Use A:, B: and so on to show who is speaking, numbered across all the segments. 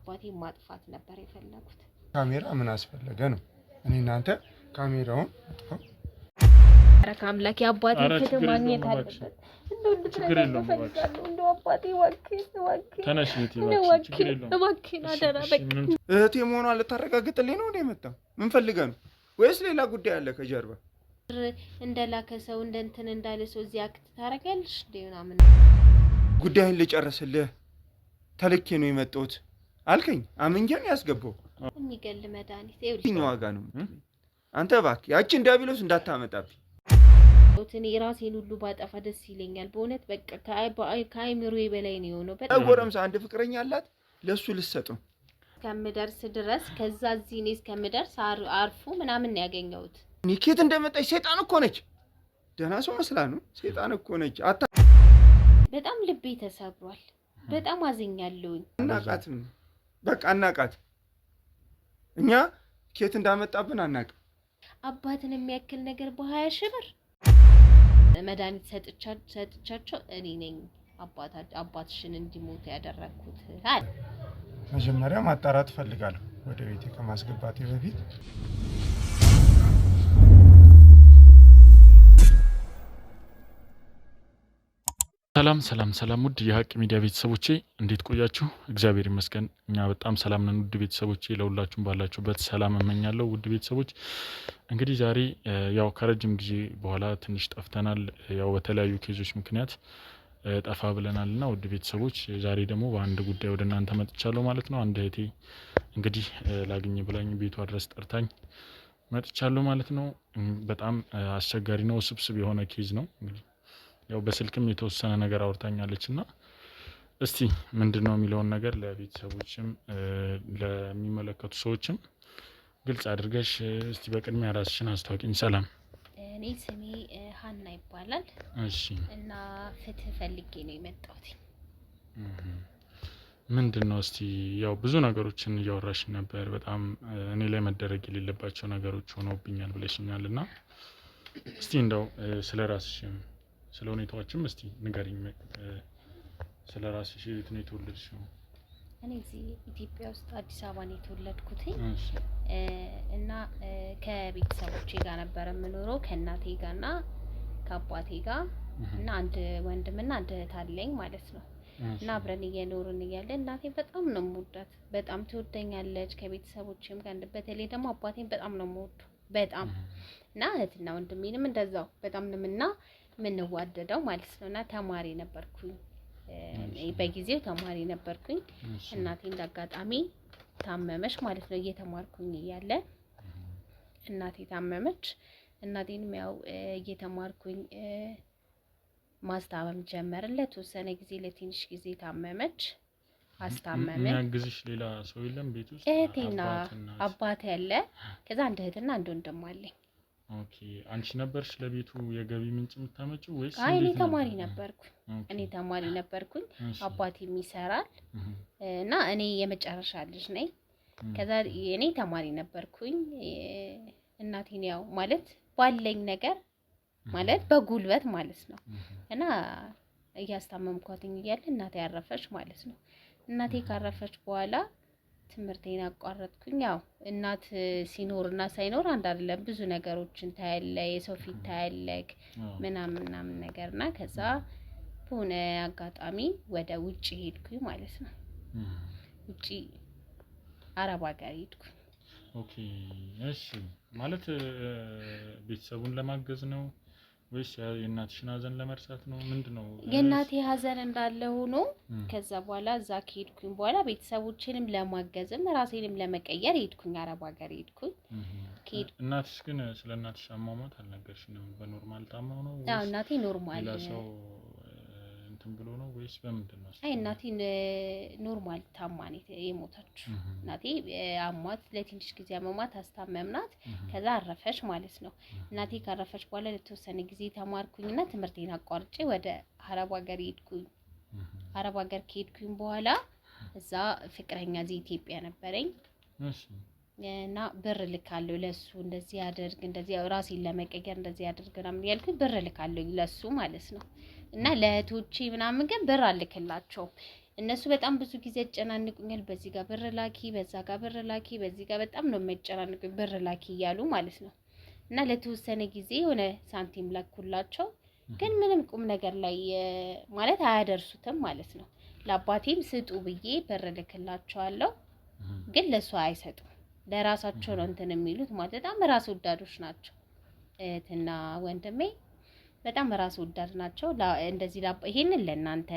A: አባቴ ማጥፋት ነበር የፈለጉት።
B: ካሜራ ምን አስፈለገ ነው? እኔ እናንተ ካሜራውን አጥፋው።
A: ኧረ ከአምላክ አባቴ ፍትህ ማግኘት አለበት። እንደው አባቴ እባክህ
C: ተነሽቲ
A: እባክህ አደራ በቃ።
B: እህቴ መሆኗን ልታረጋግጥልኝ ነው እንዴ የመጣው? ምን ፈልገህ ነው? ወይስ ሌላ ጉዳይ አለ ከጀርባ?
A: እንደላከ ሰው እንትን እንዳለ ሰው እዚህ አክት ታረጋለሽ እንዴ? ምናምን
B: ጉዳይን ልጨርስልህ ተልኬ ነው የመጣሁት አልከኝ። አምንጀን ያስገባው
A: የሚገል መድኃኒት ይኸውልሽ
B: ዋጋ ነው። አንተ እባክህ ያቺን ዲያብሎስ እንዳታመጣብኝ።
A: እኔ ራሴን ሁሉ ባጠፋ ደስ ይለኛል በእውነት በቃ ከአይምሮዬ በላይ ነው የሆነው።
B: ጎረምሳ አንድ ፍቅረኛ አላት ለሱ ልሰጠው
A: እስከምደርስ ድረስ ከዛ እዚህ እኔ እስከምደርስ አርፎ ምናምን ነው ያገኘሁት።
B: እኔ ከየት እንደመጣች ሰይጣን እኮ ነች። ደህና ሰው መስላ ነው ሰይጣን እኮ ነች።
A: በጣም ልቤ ተሰብሯል። በጣም አዝኛለሁኝ።
B: አናቃትም በቃ አናቃት። እኛ ከየት እንዳመጣብን አናቅም።
A: አባትን የሚያክል ነገር በ20 ሺህ ብር መድኃኒት ሰጥቻቸው እኔ ነኝ አባትሽን እንዲሞት ያደረኩት።
B: መጀመሪያ ማጣራት ፈልጋለሁ ወደ ቤቴ ከማስገባቴ በፊት።
C: ሰላም ውድ የሀቅ ሚዲያ ቤተሰቦቼ እንዴት ቆያችሁ? እግዚአብሔር ይመስገን እኛ በጣም ሰላም ነን። ውድ ቤተሰቦቼ ለሁላችሁም ባላችሁበት ሰላም እመኛለሁ። ውድ ቤተሰቦች እንግዲህ ዛሬ ያው ከረጅም ጊዜ በኋላ ትንሽ ጠፍተናል። ያው በተለያዩ ኬዞች ምክንያት ጠፋ ብለናልና ውድ ቤተሰቦች ዛሬ ደግሞ በአንድ ጉዳይ ወደ እናንተ መጥቻለሁ ማለት ነው። አንድ እህቴ እንግዲህ ላግኝ ብላኝ ቤቷ ድረስ ጠርታኝ መጥቻለሁ ማለት ነው። በጣም አስቸጋሪ ነው፣ ስብስብ የሆነ ኬዝ ነው። እንግዲህ ያው በስልክም የተወሰነ ነገር አውርታኛለችና እስቲ ምንድነው የሚለውን ነገር ለቤተሰቦችም ለሚመለከቱ ሰዎችም ግልጽ አድርገሽ እስቲ በቅድሚያ ራስሽን አስተዋውቂኝ። ሰላም።
A: እኔ ስሜ ሀና ይባላል።
C: እሺ።
A: እና ፍትህ ፈልጌ ነው የመጣሁት።
C: ምንድነው እስቲ ያው ብዙ ነገሮችን እያወራሽ ነበር። በጣም እኔ ላይ መደረግ የሌለባቸው ነገሮች ሆነውብኛል ብለሽኛልና እስቲ እንደው ስለራስሽም ስለ ሁኔታዎችም እስቲ ንገሪኝ። ስለ ራስሽ የት ነው የተወለድሽው?
A: እኔ እዚህ ኢትዮጵያ ውስጥ አዲስ አበባ ነው የተወለድኩት። እና ከቤተሰቦቼ ጋር ነበር የምኖረው ከእናቴ ጋርና ከአባቴ ጋር እና አንድ ወንድምና አንድ እህት አለኝ ማለት ነው። እና አብረን እየኖርን እያለ እናቴ በጣም ነው የምወዳት፣ በጣም ትወደኛለች። ከቤተሰቦቼም ጋር በተለይ ደግሞ አባቴን በጣም ነው የምወደው በጣም። እና እህትና ወንድሜንም እንደዛው በጣም ነው የምንዋደደው ማለት ነው። እና ተማሪ ነበርኩኝ በጊዜው ተማሪ ነበርኩኝ። እናቴ እንዳጋጣሚ ታመመች ማለት ነው። እየተማርኩኝ እያለ እናቴ ታመመች። እናቴንም ያው እየተማርኩኝ ማስታመም ጀመርን። ለተወሰነ ጊዜ ለትንሽ ጊዜ ታመመች፣ አስታመመን።
C: የሚያግዝሽ ሌላ ሰው የለም ቤት ውስጥ?
A: እህቴና አባቴ ያለ ከዛ አንድ እህትና አንድ ወንድም አለኝ።
C: ኦኬ። አንቺ ነበርሽ ለቤቱ የገቢ ምንጭ የምታመጪው ወይስ?
A: አይ እኔ ተማሪ ነበርኩኝ። አባቴም ይሰራል እና እኔ የመጨረሻ ልጅ ነኝ። ከዛ እኔ ተማሪ ነበርኩኝ። እናቴን ያው ማለት ባለኝ ነገር ማለት በጉልበት ማለት ነው እና እያስታመምኳትኝ እያለ እናቴ ያረፈች ማለት ነው። እናቴ ካረፈች በኋላ ትምህርቴን አቋረጥኩኝ። ያው እናት ሲኖርና ሳይኖር አንድ አይደለም፣ ብዙ ነገሮችን ታያለ፣ የሰው ፊት ታያለክ ምናምን ነገርና ከዛ በሆነ አጋጣሚ ወደ ውጪ ሄድኩኝ ማለት ነው። ውጪ አረብ ሀገር ሄድኩኝ።
C: ኦኬ እሺ። ማለት ቤተሰቡን ለማገዝ ነው ወይስ የእናትሽን ሀዘን ለመርሳት ነው? ምንድነው?
A: የእናቴ ሀዘን እንዳለ ሆኖ ከዛ በኋላ እዛ ከሄድኩኝ በኋላ ቤተሰቦችንም ለማገዝም ራሴንም ለመቀየር ሄድኩኝ፣ አረብ ሀገር ሄድኩኝ።
C: እናትሽ ግን ስለ እናትሽ አሟሟት አልነገርሽንም? በኖርማል ታማው ነው?
A: አዎ እናቴ ኖርማል
C: ሌላ ሰው እንትን ብሎ ነው ወይስ በምንድን ነው?
A: አይ እናቴ ኖርማል ታማ ነው የሞተችው። እናቴ አሟት ለትንሽ ጊዜ አሟሟት አስታመምናት፣ ከዛ አረፈች ማለት ነው። እናቴ ካረፈች በኋላ ለተወሰነ ጊዜ ተማርኩኝና ትምህርቴን አቋርጬ ወደ አረብ ሀገር ሄድኩኝ። አረብ ሀገር ከሄድኩኝ በኋላ እዛ ፍቅረኛ እዚህ ኢትዮጵያ ነበረኝ እና ብር ልካለሁ ለሱ እንደዚህ ያደርግ እንደዚህ ራሴን ለመቀየር እንደዚህ ያደርግ ምናምን ያልኩኝ ብር ልካለሁ ለሱ ማለት ነው። እና ለእህቶቼ ምናምን ግን ብር አልክላቸውም። እነሱ በጣም ብዙ ጊዜ ያጨናንቁኛል። በዚህ ጋር ብር ላኪ፣ በዛ ጋር ብር ላኪ፣ በዚህ ጋር በጣም ነው የሚያጨናንቁኝ ብር ላኪ እያሉ ማለት ነው። እና ለተወሰነ ጊዜ የሆነ ሳንቲም ላኩላቸው፣ ግን ምንም ቁም ነገር ላይ ማለት አያደርሱትም ማለት ነው። ለአባቴም ስጡ ብዬ ብር ልክላቸዋለሁ፣ ግን ለሱ አይሰጡም። ለራሳቸው ነው እንትን የሚሉት ማለት በጣም ራስ ወዳዶች ናቸው። እህትና ወንድሜ በጣም ራስ ወዳድ ናቸው። እንደዚህ ይሄንን ለእናንተ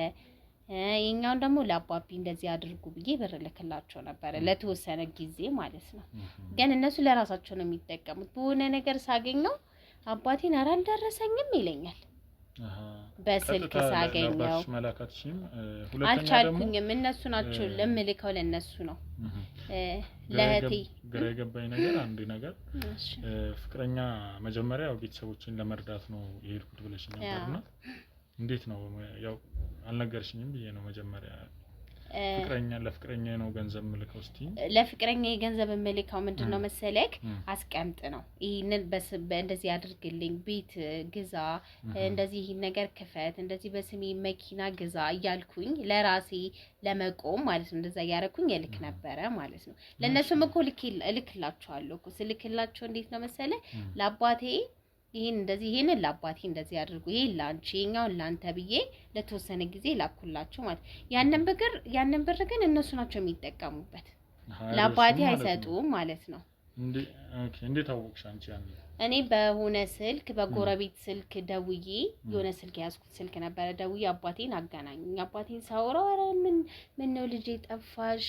A: የኛውን ደግሞ ለአባቢ እንደዚህ አድርጉ ብዬ ብር ልክላቸው ነበር ለተወሰነ ጊዜ ማለት ነው። ግን እነሱ ለራሳቸው ነው የሚጠቀሙት። በሆነ ነገር ሳገኘው አባቴን ኧረ አልደረሰኝም ይለኛል። በስልክ ሳገኘው አልቻልኩኝም። እነሱ ናቸው ለምልከው ለነሱ ነው። ለእህቴ
C: ግራ የገባኝ ነገር አንድ ነገር ፍቅረኛ መጀመሪያ ያው ቤተሰቦችን ለመርዳት ነው የሄድኩት ብለሽ ነበርና እንዴት ነው ያው አልነገርሽኝም ብዬ ነው መጀመሪያ ለፍቅረኛ ነው ገንዘብ ምልከው እስቲ
A: ለፍቅረኛ የገንዘብ ምልከው ምንድነው መሰለክ አስቀምጥ ነው ይሄንን እንደዚህ አድርግልኝ ቤት ግዛ እንደዚህ ነገር ክፈት እንደዚህ በስሜ መኪና ግዛ እያልኩኝ ለራሴ ለመቆም ማለት ነው እንደዛ ያረኩኝ እልክ ነበረ ማለት ነው። ለነሱም እኮ እልክላቸዋለሁ እኮ ስልክላቸው እንዴት ነው መሰለ ለአባቴ ይሄን ለአባቴ እንደዚህ አድርጉ ይሄ ላንቺ የኛውን ላንተ ብዬ ለተወሰነ ጊዜ ላኩላችሁ ማለት ያንን ብር ግን እነሱ ናቸው የሚጠቀሙበት ለአባቴ አይሰጡም ማለት ነው።
C: እንዴት አወቅሽ አንቺ?
A: እኔ በሆነ ስልክ በጎረቤት ስልክ ደውዬ የሆነ ስልክ ያዝኩት ስልክ ነበር ደውዬ አባቴን አገናኙኝ። አባቴን ሳወራው ኧረ ምን ነው ልጄ ጠፋሽ?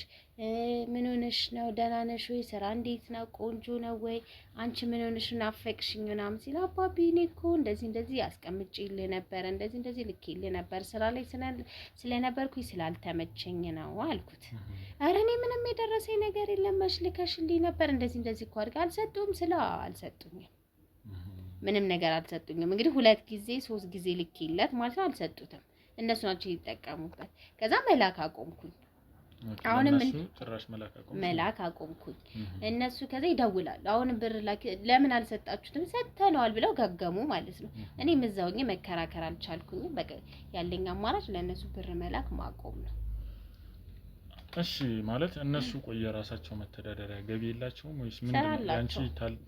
A: ምን ሆነሽ ነው? ደህና ነሽ ወይ? ስራ እንዴት ነው? ቆንጆ ነው ወይ? አንቺ ምን ሆነሽ ናፈቅሽኝ ምናምን ሲል አባቢ እኔ እኮ እንደዚህ አስቀምጬልህ ነበር እንደዚህ ልኬልህ ነበር ስራ ላይ ስለነበርኩኝ ስላልተመቸኝ ነው አልኩት። ኧረ እኔ ምንም የደረሰኝ ነገር የለም መች ልከሽልኝ ነበር እንደዚህ እኮ አድርጋ አልሰጡኝም ምንም ነገር አልሰጡኝም። እንግዲህ 2 ጊዜ 3 ጊዜ ልኬለት ማለት ነው አልሰጡትም። እነሱ ናቸው ይጠቀሙበት። ከዛ መላክ አቆምኩኝ። አሁንም መላክ አቆምኩኝ። እነሱ ከዛ ይደውላሉ። አሁንም ብር ላኪ ለምን አልሰጣችሁትም? ሰጥተነዋል ብለው ገገሙ ማለት ነው። እኔ ምዛውኝ መከራከር አልቻልኩኝም። በቃ ያለኝ አማራጭ ለነሱ ብር መላክ ማቆም ነው።
C: እሺ ማለት እነሱ የራሳቸው መተዳደሪያ ገቢ የላቸውም ወይስ ምንድነው? ያንቺ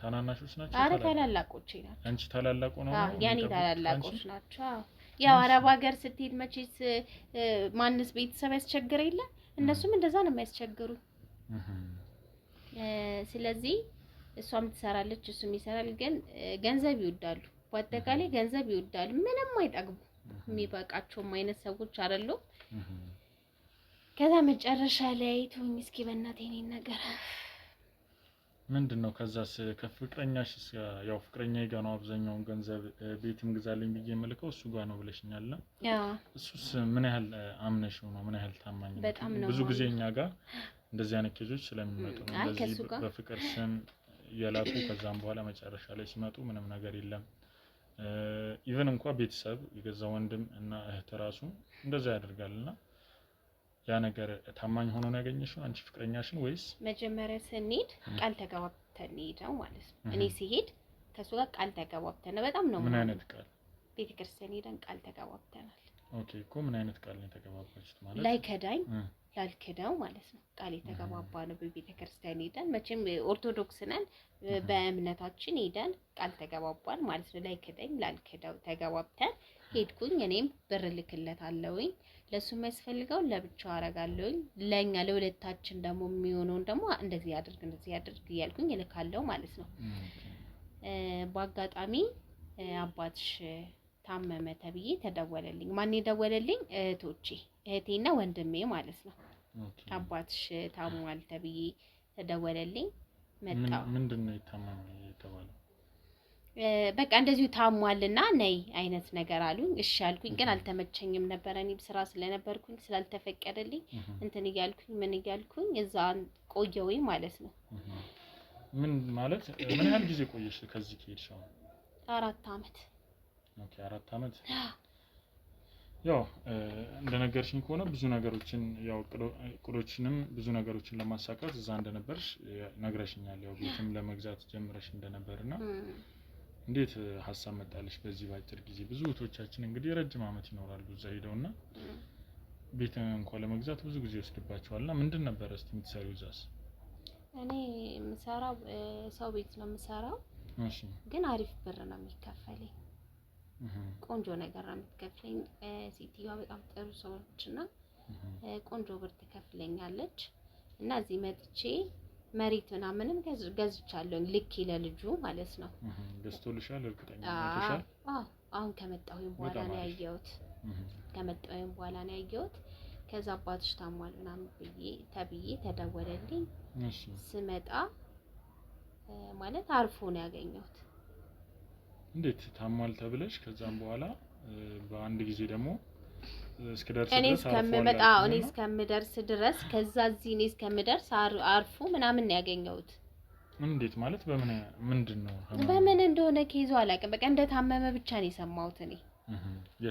C: ታናናሾች ናቸው?
A: አረ ታላላቆቼ ናቸው።
C: አንቺ ታላላቆ ነው?
A: ያኔ ታላላቆች ናቸው። ያው አረብ ሀገር ስትሄድ መቼስ ማንስ ቤተሰብ ያስቸግር የለ እነሱም እንደዛ ነው የሚያስቸግሩ። ስለዚህ እሷም ትሰራለች እሱም ይሰራል፣ ግን ገንዘብ ይወዳሉ። በአጠቃላይ ገንዘብ ይወዳሉ። ምንም አይጠግቡ የሚበቃቸውም አይነት ሰዎች አይደሉም። ከዛ መጨረሻ ላይ ተውኝ እስኪ በእናቴ ነኝ ነገር
C: ምንድነው? ከዛስ ከፍቅረኛሽ ያው ፍቅረኛዬ ጋር ነው አብዛኛውን ገንዘብ ቤትም ግዛልኝ ብዬ መልከው እሱ ጋር ነው ብለሽኛል። እሱስ ምን ያህል አምነሽው ነው? ምን ያህል ታማኝ ነው? ብዙ ጊዜ እኛ ጋር እንደዚህ አይነት ኬዞች ስለሚመጡ ነው እንደዚህ በፍቅር ስም የላኩ ከዛም በኋላ መጨረሻ ላይ ሲመጡ ምንም ነገር የለም። ኢቭን እንኳን ቤተሰብ የገዛ ወንድም እና እህት ራሱ እንደዛ ያደርጋልና ያ ነገር ታማኝ ሆኖ ነው ያገኘሽው አንቺ ፍቅረኛሽን ወይስ?
A: መጀመሪያ ስንሄድ ቃል ተጋባብተን ሄደው ማለት ነው። እኔ ሲሄድ ከሱ ጋር ቃል ተጋባብተን በጣም ነው።
C: ምን አይነት ቃል?
A: ቤተክርስቲያን ሄደን ቃል ተጋባብተናል።
C: ኦኬ እኮ ምን አይነት ቃል ነው የተጋባባችሁት ማለት?
A: ላይ ከዳኝ ላልከዳው ማለት ነው ቃል የተጋባባነው በቤተክርስቲያን ሄደን። መቼም ኦርቶዶክስ ነን በእምነታችን ሄደን ቃል ተጋባባን ማለት ነው። ላይ ከዳኝ ላልከዳው ተጋባብተን ሄድኩኝ። እኔም ብር ልክለታለሁኝ ለሱ የሚያስፈልገው ለብቻው አረጋለሁኝ። ለኛ ለሁለታችን ደግሞ የሚሆነውን ደግሞ እንደዚህ ያድርግ እያልኩኝ እልካለሁ ማለት ነው። በአጋጣሚ አባትሽ ታመመ ተብዬ ተደወለልኝ። ማን የደወለልኝ? እህቴና ወንድሜ ማለት ነው። አባትሽ ታሟል ተብዬ ተደወለልኝ። መጣሁ።
C: ምንድነው የታመመ የተባለው?
A: በቃ እንደዚሁ ታሟልና ነይ አይነት ነገር አሉኝ። እሺ አልኩኝ፣ ግን አልተመቸኝም ነበር። እኔ ስራ ስለነበርኩኝ ስላልተፈቀደልኝ እንትን እያልኩኝ እዛ ቆየሁኝ ማለት ነው።
C: ምን ማለት ምን ያህል ጊዜ ቆየሽ ከዚህ ከሄድሽ?
A: 4 አመት።
C: ኦኬ 4 አመት። ያው እንደነገርሽኝ ከሆነ ብዙ ነገሮችን ያው እቅዶችንም ብዙ ነገሮችን ለማሳካት እዛ እንደነበርሽ ነግረሽኛል። ያው ቤትም ለመግዛት ጀምረሽ እንደነበርና እንዴት ሐሳብ መጣልሽ በዚህ ባጭር ጊዜ? ብዙ እህቶቻችን እንግዲህ ረጅም አመት ይኖራሉ እዛ ሄደውና ቤት እንኳን ለመግዛት ብዙ ጊዜ ይወስድባቸዋልና ምንድን ነበር እስቲ የምትሰሪው እዛስ?
A: እኔ የምሰራው ሰው ቤት ነው የምሰራው።
C: እሺ።
A: ግን አሪፍ ብር ነው የሚከፈለኝ። ቆንጆ ነገር ነው የምትከፍለኝ። ሴትዮዋ በጣም ጥሩ ሰዎችና ቆንጆ ብር ትከፍለኛለች። እና እዚህ መጥቼ መሬት ምናምንም ገዝቻለሁ ልክ ለልጁ ማለት ነው።
C: ገዝቶልሻል? እርግጠኛ ነሽ?
A: አሁን ከመጣሁኝ በኋላ ነው ያየሁት። ነው ያየሁት። ከዛ አባትሽ ታሟል ምናምን ተብዬ ተደወለልኝ። ስመጣ ማለት አርፎ ነው ያገኘሁት።
C: እንዴት ታሟል ተብለሽ ከዛም በኋላ በአንድ ጊዜ ደግሞ
A: እኔ እስከምደርስ ድረስ ከዛ እዚህ እኔ እስከምደርስ አርፎ ምናምን ነው ያገኘሁት።
C: እንዴት ማለት ምንድነው?
A: በምን እንደሆነ ከይዞ አላውቅም። በቃ እንደታመመ ብቻ ነው የሰማሁት እኔ።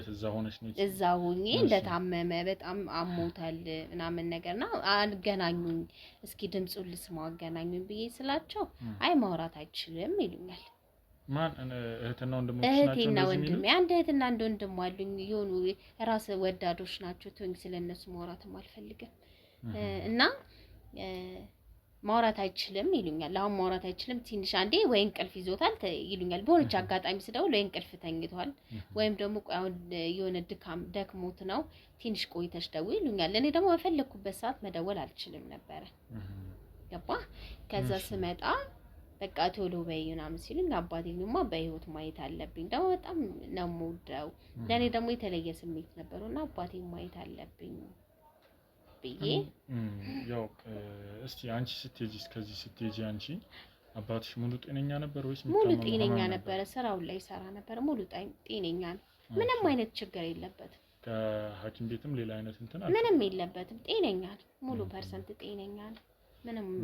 C: እዛ ሆነሽ ነው?
A: እዛ ሆኜ እንደታመመ በጣም አሞታል ምናምን ነገርና አገናኙኝ፣ እስኪ ድምጹን ልስማው አገናኙኝ ብዬ ስላቸው አይ ማውራት አይችልም ይሉኛል።
C: ማን? እህትና ወንድሞች ናቸው?
A: እህቴና ወንድሜ፣ አንድ እህትና አንድ ወንድም አሉኝ። የሆኑ ራስ ወዳዶች ናቸው። ተወኝ፣ ስለነሱ ማውራትም አልፈልግም። እና ማውራት አይችልም ይሉኛል። አሁን ማውራት አይችልም ትንሽ አንዴ ወይ እንቅልፍ ይዞታል ይሉኛል። በሆነች አጋጣሚ ስደውል ወይ እንቅልፍ ተኝቷል ወይም ደግሞ አሁን የሆነ ደክሞት ነው ትንሽ ቆይተሽ ደውይ ይሉኛል። እኔ ደግሞ በፈለኩበት ሰዓት መደወል አልችልም ነበር። ገባ? ከዛ ስመጣ በቃ ቶሎ በይ ምናምን ሲሉኝ አባቴንማ በህይወት ማየት አለብኝ። ደግሞ በጣም ነው የምወደው። ለኔ ደግሞ የተለየ ስሜት ነበርና አባቴን ማየት አለብኝ ብዬ
C: ያው እስቲ አንቺ ስትሄጂ እስከዚህ ስትሄጂ አንቺ አባትሽ ሙሉ ጤነኛ ነበር ወይስ?
A: ሙሉ ጤነኛ ነበር። ስራው ላይ ሰራ ነበር። ሙሉ ጤነኛ ነው። ምንም አይነት ችግር የለበትም።
C: ከሐኪም ቤትም ሌላ አይነት እንትን
A: ምንም የለበትም። ጤነኛ ነው። ሙሉ ፐርሰንት ጤነኛ ነው።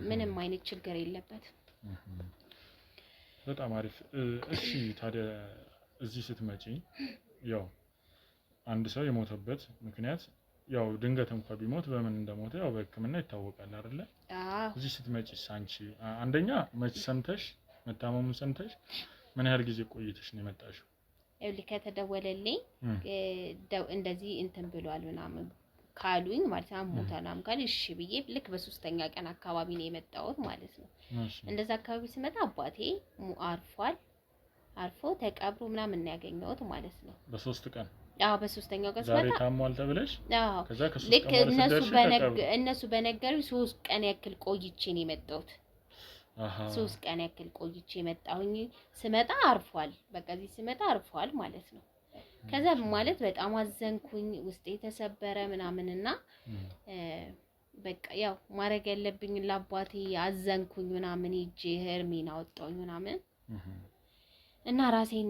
A: ምንም አይነት ችግር የለበትም።
C: በጣም አሪፍ። እሺ ታዲያ እዚህ ስትመጪ ያው አንድ ሰው የሞተበት ምክንያት ያው ድንገት እንኳን ቢሞት በምን እንደሞተ ያው በሕክምና ይታወቃል አይደለ? እዚህ ስትመጪ አንቺ አንደኛ መች ሰምተሽ መታመሙን ሰምተሽ ምን ያህል ጊዜ ቆይተሽ ነው የመጣሽው?
A: ይኸውልህ ከተደወለልኝ እንደዚህ እንትን ብሏል ምናምን ካሉኝ ማለት ነው ሞታናም ካል እሺ ብዬ ልክ በሶስተኛ ቀን አካባቢ ነው የመጣሁት ማለት ነው። እንደዛ አካባቢ ስመጣ አባቴ አርፎ ተቀብሮ ምናምን ነው ያገኘሁት ማለት ነው።
C: በሶስት ቀን?
A: አዎ በሶስተኛው ቀን
C: ዛሬ ታሟል ተብለሽ?
A: አዎ።
C: ከዛ ከሶስት ቀን
A: እነሱ በነገሩኝ 3 ቀን ያክል ቆይቼ ነው የመጣሁት። 3 ቀን ያክል ቆይቼ መጣሁኝ። ስመጣ አርፏል። በቃ እዚህ ስመጣ አርፏል ማለት ነው። ከዛ ማለት በጣም አዘንኩኝ፣ ውስጤ ተሰበረ ምናምንና በቃ ያው ማድረግ ያለብኝ ለአባቴ አዘንኩኝ ምናምን ሂጄ ህርሜን አወጣሁኝ ምናምን እና ራሴን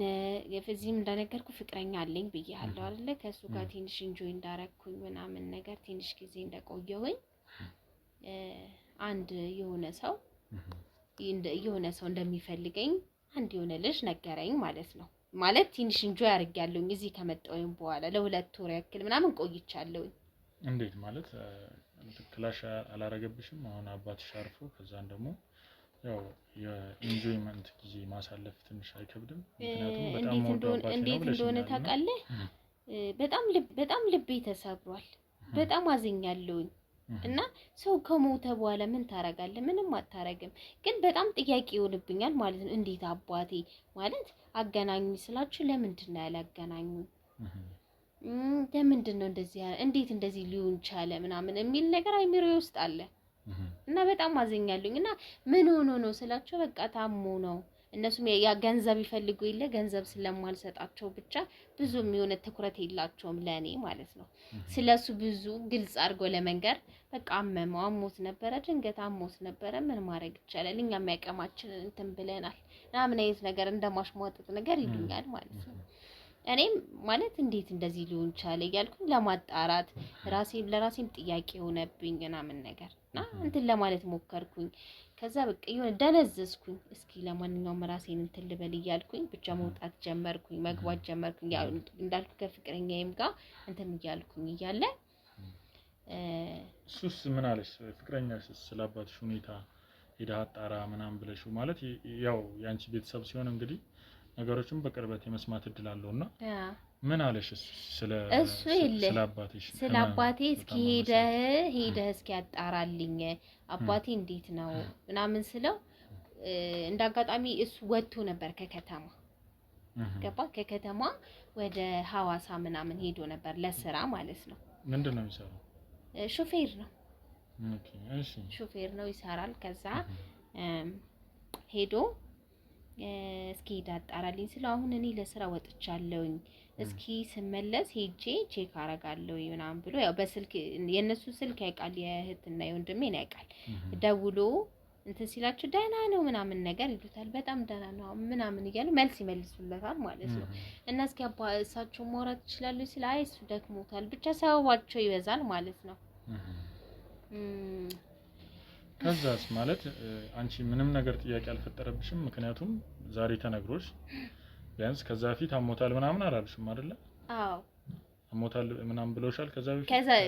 A: እዚህም እንደነገርኩ ፍቅረኛ አለኝ ብዬሃለሁ አይደለ? ከሱ ጋር ትንሽ ኢንጆይ እንዳረኩኝ ምናምን ነገር ትንሽ ጊዜ እንደቆየሁኝ አንድ የሆነ ሰው እንደሚፈልገኝ አንድ የሆነ ልጅ ነገረኝ ማለት ነው። ማለት ትንሽ ኢንጆይ አድርጌያለሁኝ እዚህ ከመጣሁኝ በኋላ ለ2 ወር ያክል ምናምን ቆይቻለሁኝ።
C: እንዴት ማለት ክላሽ አላረገብሽም? አሁን አባትሽ አርፎ ከዛን ደግሞ ያው የኢንጆይመንት ጊዜ ማሳለፍ ትንሽ አይከብድም? ምክንያቱም
A: እንዴት እንደሆነ ታውቃለህ? በጣም ልቤ ተሰብሯል። በጣም አዝኛለሁኝ። እና ሰው ከሞተ በኋላ ምን ታረጋለህ? ምንም አታረግም። ግን በጣም ጥያቄ ይሆንብኛል ማለት ነው። እንዴት አባቴ ማለት አገናኙኝ ስላችሁ ለምንድን ነው ያላገናኙኝ? ለምንድን ነው እንደዚህ እንዴት እንደዚህ ሊሆን ቻለ ምናምን የሚል ነገር አይምሮዬ ውስጥ አለ። እና በጣም አዝኛለሁኝ። እና ምን ሆኖ ነው ስላችሁ በቃ ታሞ ነው። እነሱም ያ ገንዘብ ይፈልጉ የለ ገንዘብ ስለማልሰጣቸው ብቻ ብዙም የሆነ ትኩረት የላቸውም ለኔ ማለት ነው። ስለሱ ብዙ ግልጽ አድርጎ ለመንገር በቃ አሞት ነበረ፣ ድንገት አሞት ነበረ፣ ምን ማድረግ ይቻላል፣ እኛ የሚያቀማችን እንትን ብለናል ምናምን አይነት ነገር እንደማሽሟጠጥ ነገር ይሉኛል ማለት ነው። እኔም ማለት እንዴት እንደዚህ ሊሆን ቻለ እያልኩኝ ለማጣራት ለራሴም ጥያቄ ሆነብኝ ምናምን ነገር እና እንትን ለማለት ሞከርኩኝ። ከዛ በቃ የሆነ ደነዘዝኩኝ። እስኪ ለማንኛውም ራሴን እንትን ልበል እያልኩኝ ብቻ መውጣት ጀመርኩኝ፣ መግባት ጀመርኩኝ። ያው እንዳልኩ ከፍቅረኛዬም ጋር እንትን እያልኩኝ እያለ
C: እሱስ ምን አለሽ? ፍቅረኛሽ ስለ አባትሽ ሁኔታ ሄዳ አጣራ ምናምን ብለሽው ማለት ያው ያንቺ ቤተሰብ ሲሆን እንግዲህ ነገሮችን በቅርበት የመስማት እድል አለውና ምን አለሽ? ስለ አባቴሽ
A: ስለ አባቴ እስኪ ሄደህ እስኪ ያጣራልኝ አባቴ እንዴት ነው ምናምን ስለው እንዳጋጣሚ እሱ ወጥቶ ነበር ከከተማ ገባ ከከተማ ወደ ሐዋሳ ምናምን ሄዶ ነበር ለስራ ማለት ነው።
C: ምንድነው የሚሰራው?
A: ሹፌር ነው።
C: ኦኬ እሺ
A: ሹፌር ነው ይሰራል። ከዛ ሄዶ እስኪ ሄድ አጣራልኝ ስለው አሁን እኔ ለስራ ወጥቻለሁኝ እስኪ ስመለስ ሄጄ ቼክ አረጋለሁ ምናምን ብሎ ያው በስልክ የነሱ ስልክ ያውቃል የእህትና የወንድሜን ያውቃል ደውሎ እንትን ሲላችሁ ደህና ነው ምናምን ነገር ይሉታል። በጣም ደህና ነው ምናምን እያሉ መልስ ይመልሱለታል ማለት ነው። እና እስኪ እሳቸው ማውራት ይችላሉ ሲል አይ እሱ ደክሞታል ብቻ ሰበባቸው ይበዛል ማለት ነው።
C: ከዛስ ማለት አንቺ ምንም ነገር ጥያቄ አልፈጠረብሽም? ምክንያቱም ዛሬ ተነግሮሽ ቢያንስ ከዛ ፊት አሞታል ምናምን አላልሽም አይደለ?
A: አዎ
C: አሞታል ምናምን ብለውሻል።
A: ከዛ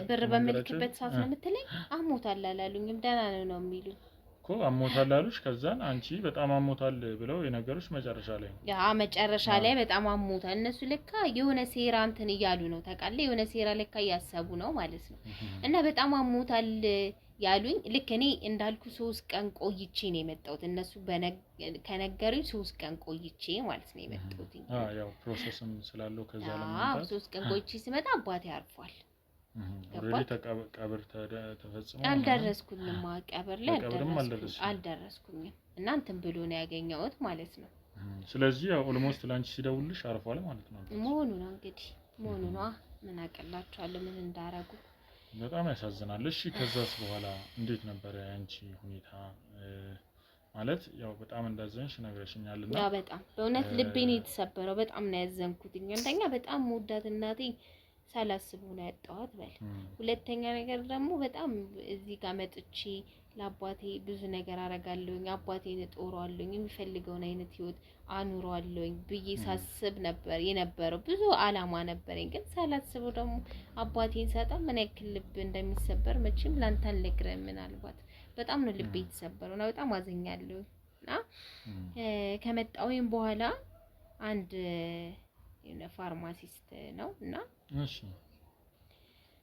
A: ብር በመልክበት ሰዓት ነው የምትለኝ? አሞታል አላሉኝም ደህና ነው የሚሉኝ
C: እኮ አሞታል አሉሽ። ከዛን አንቺ በጣም አሞታል ብለው የነገሩሽ መጨረሻ ላይ ነው?
A: ያ መጨረሻ ላይ በጣም አሞታል እነሱ ለካ የሆነ ሴራ እንትን እያሉ ነው ታውቃለህ፣ የሆነ ሴራ ለካ እያሰቡ ነው ማለት ነው። እና በጣም አሞታል ያሉኝ ልክ እኔ እንዳልኩ 3 ቀን ቆይቼ ነው የመጣሁት። እነሱ ከነገሩኝ 3 ቀን ቆይቼ ማለት ነው የመጣሁት።
C: ያው ፕሮሰስም ስላለው ከዛ ለማምጣት
A: 3 ቀን ቆይቼ ሲመጣ አባቴ አርፏል።
C: ኦሬዲ ቀብር ተፈጽሞ
A: አልደረስኩኝም። ቀብር ላይ አልደረስኩኝም እና እንትን ብሎ ነው ያገኘሁት ማለት ነው።
C: ስለዚህ ያው ኦልሞስት ላንቺ ሲደውልሽ አርፏል ማለት ነው
A: መሆኑ ነው እንግዲህ መሆኑ ነው። ምን አቀላችኋለሁ ምን እንዳረጉ።
C: በጣም ያሳዝናል። እሺ ከዛስ በኋላ እንዴት ነበር ያንቺ ሁኔታ? ማለት ያው በጣም እንዳዘንሽ ነግረሽኛልና
A: ያ በጣም በእውነት ልቤን የተሰበረው በጣም ነው ያዘንኩት። አንደኛ በጣም ወዳት እናቴ ሳላስበው ነው ያጣኋት በል። ሁለተኛ ነገር ደግሞ በጣም እዚህ ጋር መጥቼ ለአባቴ ብዙ ነገር አረጋለሁኝ፣ አባቴን እጦራለሁኝ፣ የሚፈልገውን አይነት ህይወት አኑራለሁኝ ብዬ ሳስብ ነበር የነበረው። ብዙ አላማ ነበረኝ። ግን ሳላስበው ደግሞ አባቴን ሳጣ ምን ያክል ልብ እንደሚሰበር መቼም ላንተ አልነግርህም። ምናልባት በጣም ነው ልቤ የተሰበረው እና በጣም አዘኛለሁ። እና ከመጣሁኝ በኋላ አንድ የሆነ ፋርማሲስት ነው እና
C: እሺ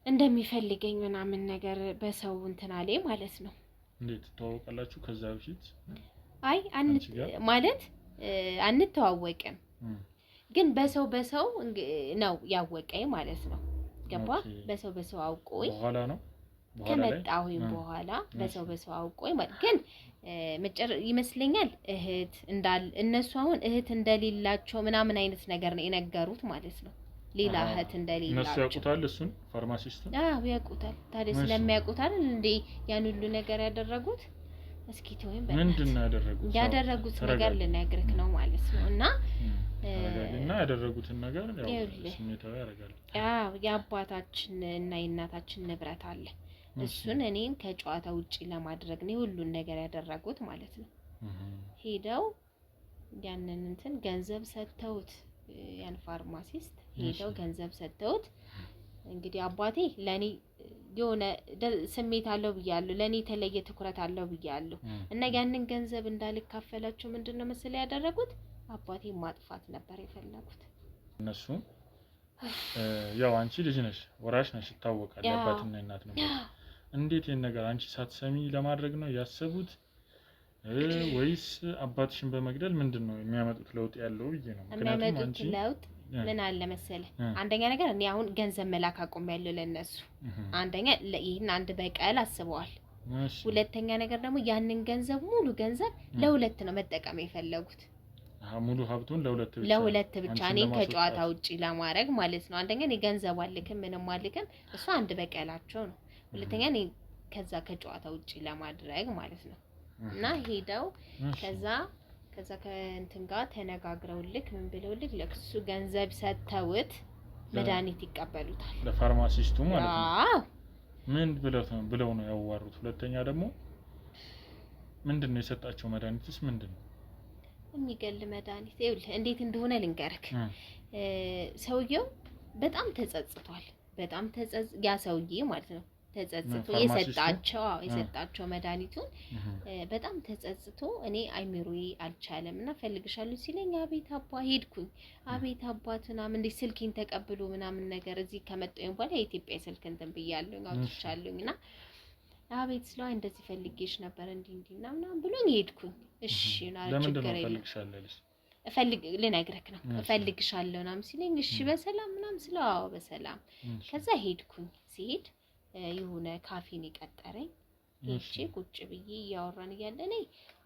A: እንደሚፈልገኝ ምናምን ነገር በሰው እንትን አለኝ ማለት ነው።
C: እንዴት ተዋወቃላችሁ ከዛ በፊት?
A: አይ ማለት አንተዋወቅም፣ ግን በሰው ነው ያወቀኝ ማለት ነው። ገባ? በሰው አውቆኝ
C: በኋላ ነው
A: ከመጣሁኝ በኋላ በሰው አውቆኝ ማለት ግን ይመስለኛል እነሱ አሁን እህት እንደሌላቸው ምናምን አይነት ነገር ነው የነገሩት ማለት ነው። ሌላ እህት እንደሌላቸው
C: እነሱ ያውቁታል። እሱን ፋርማሲስቱን
A: ያውቁታል። ታዲያ ስለሚያውቁታል እንዴ ያን ሁሉ ነገር ያደረጉት? እስኪ ተወኝ
C: ምንድነው
A: ያደረጉት ነገር ልነግርህ ነው ማለት ነው። እና
C: ያደረጉትን ነገር ያው ስሜታዊ ያደርጋል።
A: የአባታችን እና የእናታችን ንብረት አለ። እሱን እኔን ከጨዋታ ውጪ ለማድረግ ነው ሁሉን ነገር ያደረጉት ማለት ነው። ሄደው ያንን እንትን ገንዘብ ሰጥተውት ያን ፋርማሲስት ሄደው ገንዘብ ሰጥተውት እንግዲህ አባቴ ለኔ የሆነ ስሜት አለው ብያለሁ፣ ለኔ የተለየ ትኩረት አለው ብያለሁ። እና ያንን ገንዘብ እንዳልካፈላቸው ምንድነው መሰለኝ ያደረጉት? አባቴ ማጥፋት ነበር የፈለጉት
C: እነሱ። ያው አንቺ ልጅ ነሽ፣ ወራሽ ነሽ፣ ይታወቃል። አባትና እናት ነው። እንዴት ይሄን ነገር አንቺ ሳትሰሚ ለማድረግ ነው ያሰቡት ወይስ አባትሽን በመግደል ምንድነው የሚያመጡት ለውጥ ያለው ብዬ ነው?
A: ምክንያቱም አንቺ ለውጥ ምን አለ መሰለህ፣ አንደኛ ነገር እኔ አሁን ገንዘብ መላክ አቆሚያለሁ ለነሱ። አንደኛ ይሄን አንድ በቀል አስበዋል። ሁለተኛ ነገር ደግሞ ያንን ገንዘብ ሙሉ ገንዘብ ለሁለት ነው መጠቀም የፈለጉት።
C: ሙሉ ሀብቱን ለሁለት ብቻ
A: እኔን ከጨዋታ ውጪ ለማድረግ ማለት ነው። አንደኛ እኔ ገንዘብ አልክም ምንም አልክም፣ እሱ አንድ በቀላቸው ነው። ሁለተኛ እኔ ከዛ ከጨዋታ ውጪ ለማድረግ ማለት ነው። እና ሄደው ከዛ ከእንትን ጋር ተነጋግረውልክ ምን ብለውልክ ለክሱ ገንዘብ ሰጥተውት መድኃኒት ይቀበሉታል።
C: ለፋርማሲስቱ ማለት ነው። ምን ብለው ነው ያዋሩት? ሁለተኛ ደግሞ ምንድነው የሰጣቸው መድኃኒትስ ምንድነው?
A: የሚገል መድኃኒት። ይኸውልህ እንዴት እንደሆነ ልንገርክ። ሰውየው በጣም ተጸጽቷል። ያ ሰውዬ ማለት ነው ተጸጽቶ የሰጣቸው መድኃኒቱን በጣም ተጸጽቶ እኔ አይምሮዬ አልቻለም እና ፈልግሻለሁ ሲለኝ አቤት አባ ሄድኩኝ። አቤት አባትና ምን እንደ ስልኬን ተቀብሎ ምናምን ነገር እዚህ ከመጣሁ በኋላ የኢትዮጵያ ስልክ እንትን ብያለሁ አውጥቻለሁና አቤት ስለው እንደዚህ ፈልጌሽ ነበር እንዲና ምናምን ብሎኝ ሄድኩኝ። እሺ እና ችግር የለም ልነግርህ ነው እፈልግሻለሁ ምናምን ሲለኝ እሺ በሰላም ምናምን ስለው አዎ በሰላም። ከዛ ሄድኩኝ። ሲሄድ የሆነ ካፌን የቀጠረኝ ሄጄ ቁጭ ብዬ እያወራን እያለ እኔ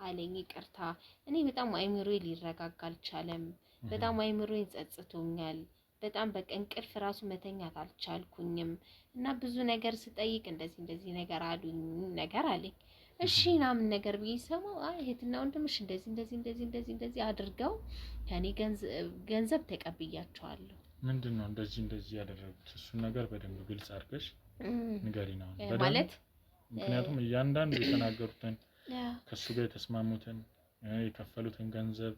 A: አለኝ ይቅርታ እኔ በጣም አይምሮዬ ሊረጋጋ አልቻለም። በጣም አይምሮዬን ጸጽቶኛል። በጣም በቃ እንቅልፍ ራሱ መተኛት አልቻልኩኝም እና ብዙ ነገር ስጠይቅ እንደዚህ ነገር አሉኝ ነገር አለኝ። እሺ ምናምን ነገር ብዬ ሰማው እህትና ወንድምሽ እንደዚህ አድርገው ከኔ ገንዘብ ተቀብያቸዋለሁ።
C: ምንድነው እንደዚህ ያደረጉት? እሱን ነገር በደንብ ግልጽ አድርገሽ ንገሪና
A: ማለት
C: ምክንያቱም እያንዳንዱ የተናገሩትን ከሱ ጋር የተስማሙትን የከፈሉትን ገንዘብ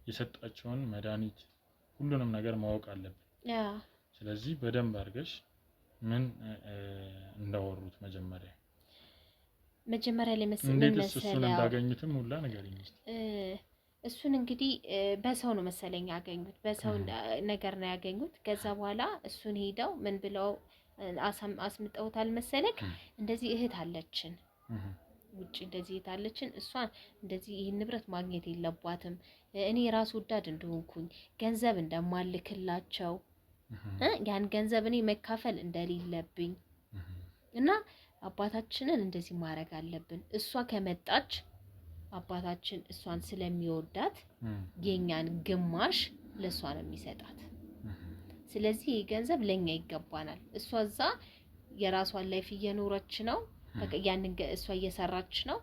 C: የሰጣቸውን መድኃኒት ሁሉንም ነገር ማወቅ አለብን። ስለዚህ በደንብ አድርገሽ ምን እንዳወሩት መጀመሪያ ላይ መሰለኝ እሱን እንዳገኙትም ሁላ ንገሪኝ።
A: እሱን እንግዲህ በሰው ነው መሰለኝ ያገኙት፣ በሰው ነገር ነው ያገኙት። ከዛ በኋላ እሱን ሄደው ምን ብለው አስምጠውታል መሰለክ እንደዚህ እህት አለችን ውጪ እንደዚህ እህት አለችን እሷን እንደዚህ ይሄን ንብረት ማግኘት የለባትም እኔ ራስ ወዳድ እንደሆንኩኝ ገንዘብ እንደማልክላቸው ያን ገንዘብ እኔ መካፈል እንደሌለብኝ እና አባታችንን እንደዚህ ማድረግ አለብን። እሷ ከመጣች አባታችን እሷን ስለሚወዳት የኛን ግማሽ ለሷ ነው የሚሰጣት። ስለዚህ ገንዘብ ለኛ ይገባናል። እሷ እዛ የራሷን ላይፍ እየኖረች ነው። በቃ ያንን እሷ እየሰራች ነው።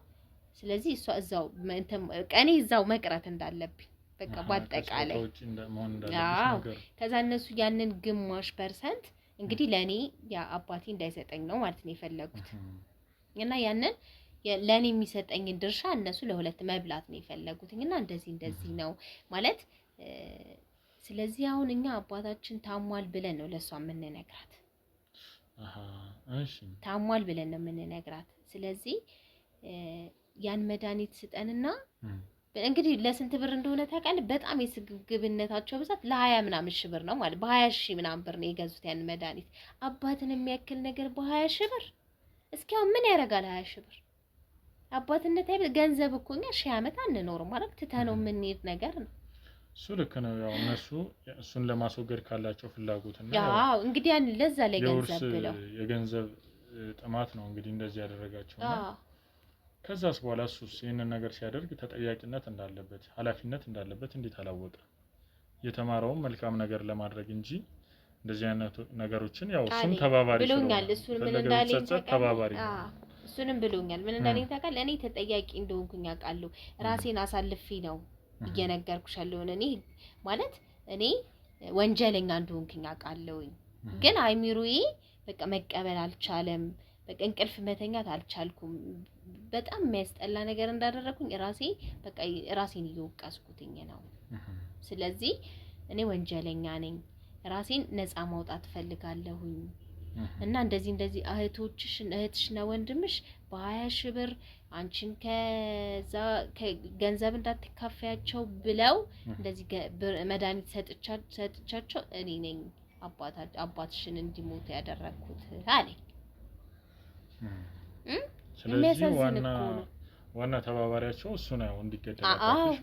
A: ስለዚህ እሷ እዛው ቀኔ እዛው መቅረት እንዳለብኝ በቃ ባጠቃላይ ከዛ እነሱ ያንን ግማሽ ፐርሰንት እንግዲህ ለኔ ያ አባቴ እንዳይሰጠኝ ነው ማለት ነው የፈለጉት እና ያንን ለኔ የሚሰጠኝን ድርሻ እነሱ ለሁለት መብላት ነው የፈለጉትኝና እንደዚህ ነው ማለት። ስለዚህ አሁን እኛ አባታችን ታሟል ብለን ነው ለሷ የምንነግራት።
C: እሺ
A: ታሟል ብለን ነው የምንነግራት። ስለዚህ ያን መድኃኒት ስጠንና እንግዲህ ለስንት ብር እንደሆነ ታውቃለህ? በጣም የስግብግብነታቸው ብዛት ለ20 ምናምን ሺህ ብር ነው ማለት በ20 ሺህ ምናምን ብር ነው የገዙት ያን መድኃኒት። አባትን የሚያክል ነገር በ20 ሺህ ብር እስኪ አሁን ምን ያደርጋል 20 ሺህ ብር? አባትነት አይደል ገንዘብ እኮ እኛ 1000 ዓመት አንኖርም ማለት ትተነው የምንሄድ ነገር ነው።
C: እሱ ልክ ነው። ያው እነሱ እሱን ለማስወገድ ካላቸው ፍላጎትና
A: ያው እንግዲህ ያን ለዛ ላይ ገንዘብ ብለው
C: የገንዘብ ጥማት ነው እንግዲህ እንደዚህ ያደረጋቸውና ከዛስ በኋላ እሱስ ይሄንን ነገር ሲያደርግ ተጠያቂነት እንዳለበት ኃላፊነት እንዳለበት እንዴት አላወቀ? የተማረውም መልካም ነገር ለማድረግ እንጂ እንደዚህ አይነት ነገሮችን ያው እሱም ተባባሪ
A: ብሎኛል። እሱን ምን እንዳለኝ ተባባሪ እሱንም ብሎኛል። ምን እንዳለኝ ታውቃለህ? እኔ ተጠያቂ እንደሆንኩኝ አውቃለሁ። ራሴን አሳልፌ ነው እየነገርኩሻለሁ። እኔ ማለት እኔ ወንጀለኛ እንደሆንኩኝ አውቃለሁኝ። ግን አይሚሩዬ በቃ መቀበል አልቻለም። በቃ እንቅልፍ መተኛት አልቻልኩም። በጣም የሚያስጠላ ነገር እንዳደረኩኝ ራሴን እየወቀስኩትኝ ነው። ስለዚህ እኔ ወንጀለኛ ነኝ። ራሴን ነፃ ማውጣት ፈልጋለሁኝ እና እንደዚህ እህትሽና ወንድምሽ በ20 ሺህ ብር አንቺን ከዛ ገንዘብ እንዳትካፈያቸው ብለው እንደዚህ መድኃኒት ሰጥቻቸው እኔ ነኝ አባትሽን እንዲሞት ያደረኩት አለኝ።
C: ስለዚህ ዋና ተባባሪያቸው እሱ ነው እንዲገደል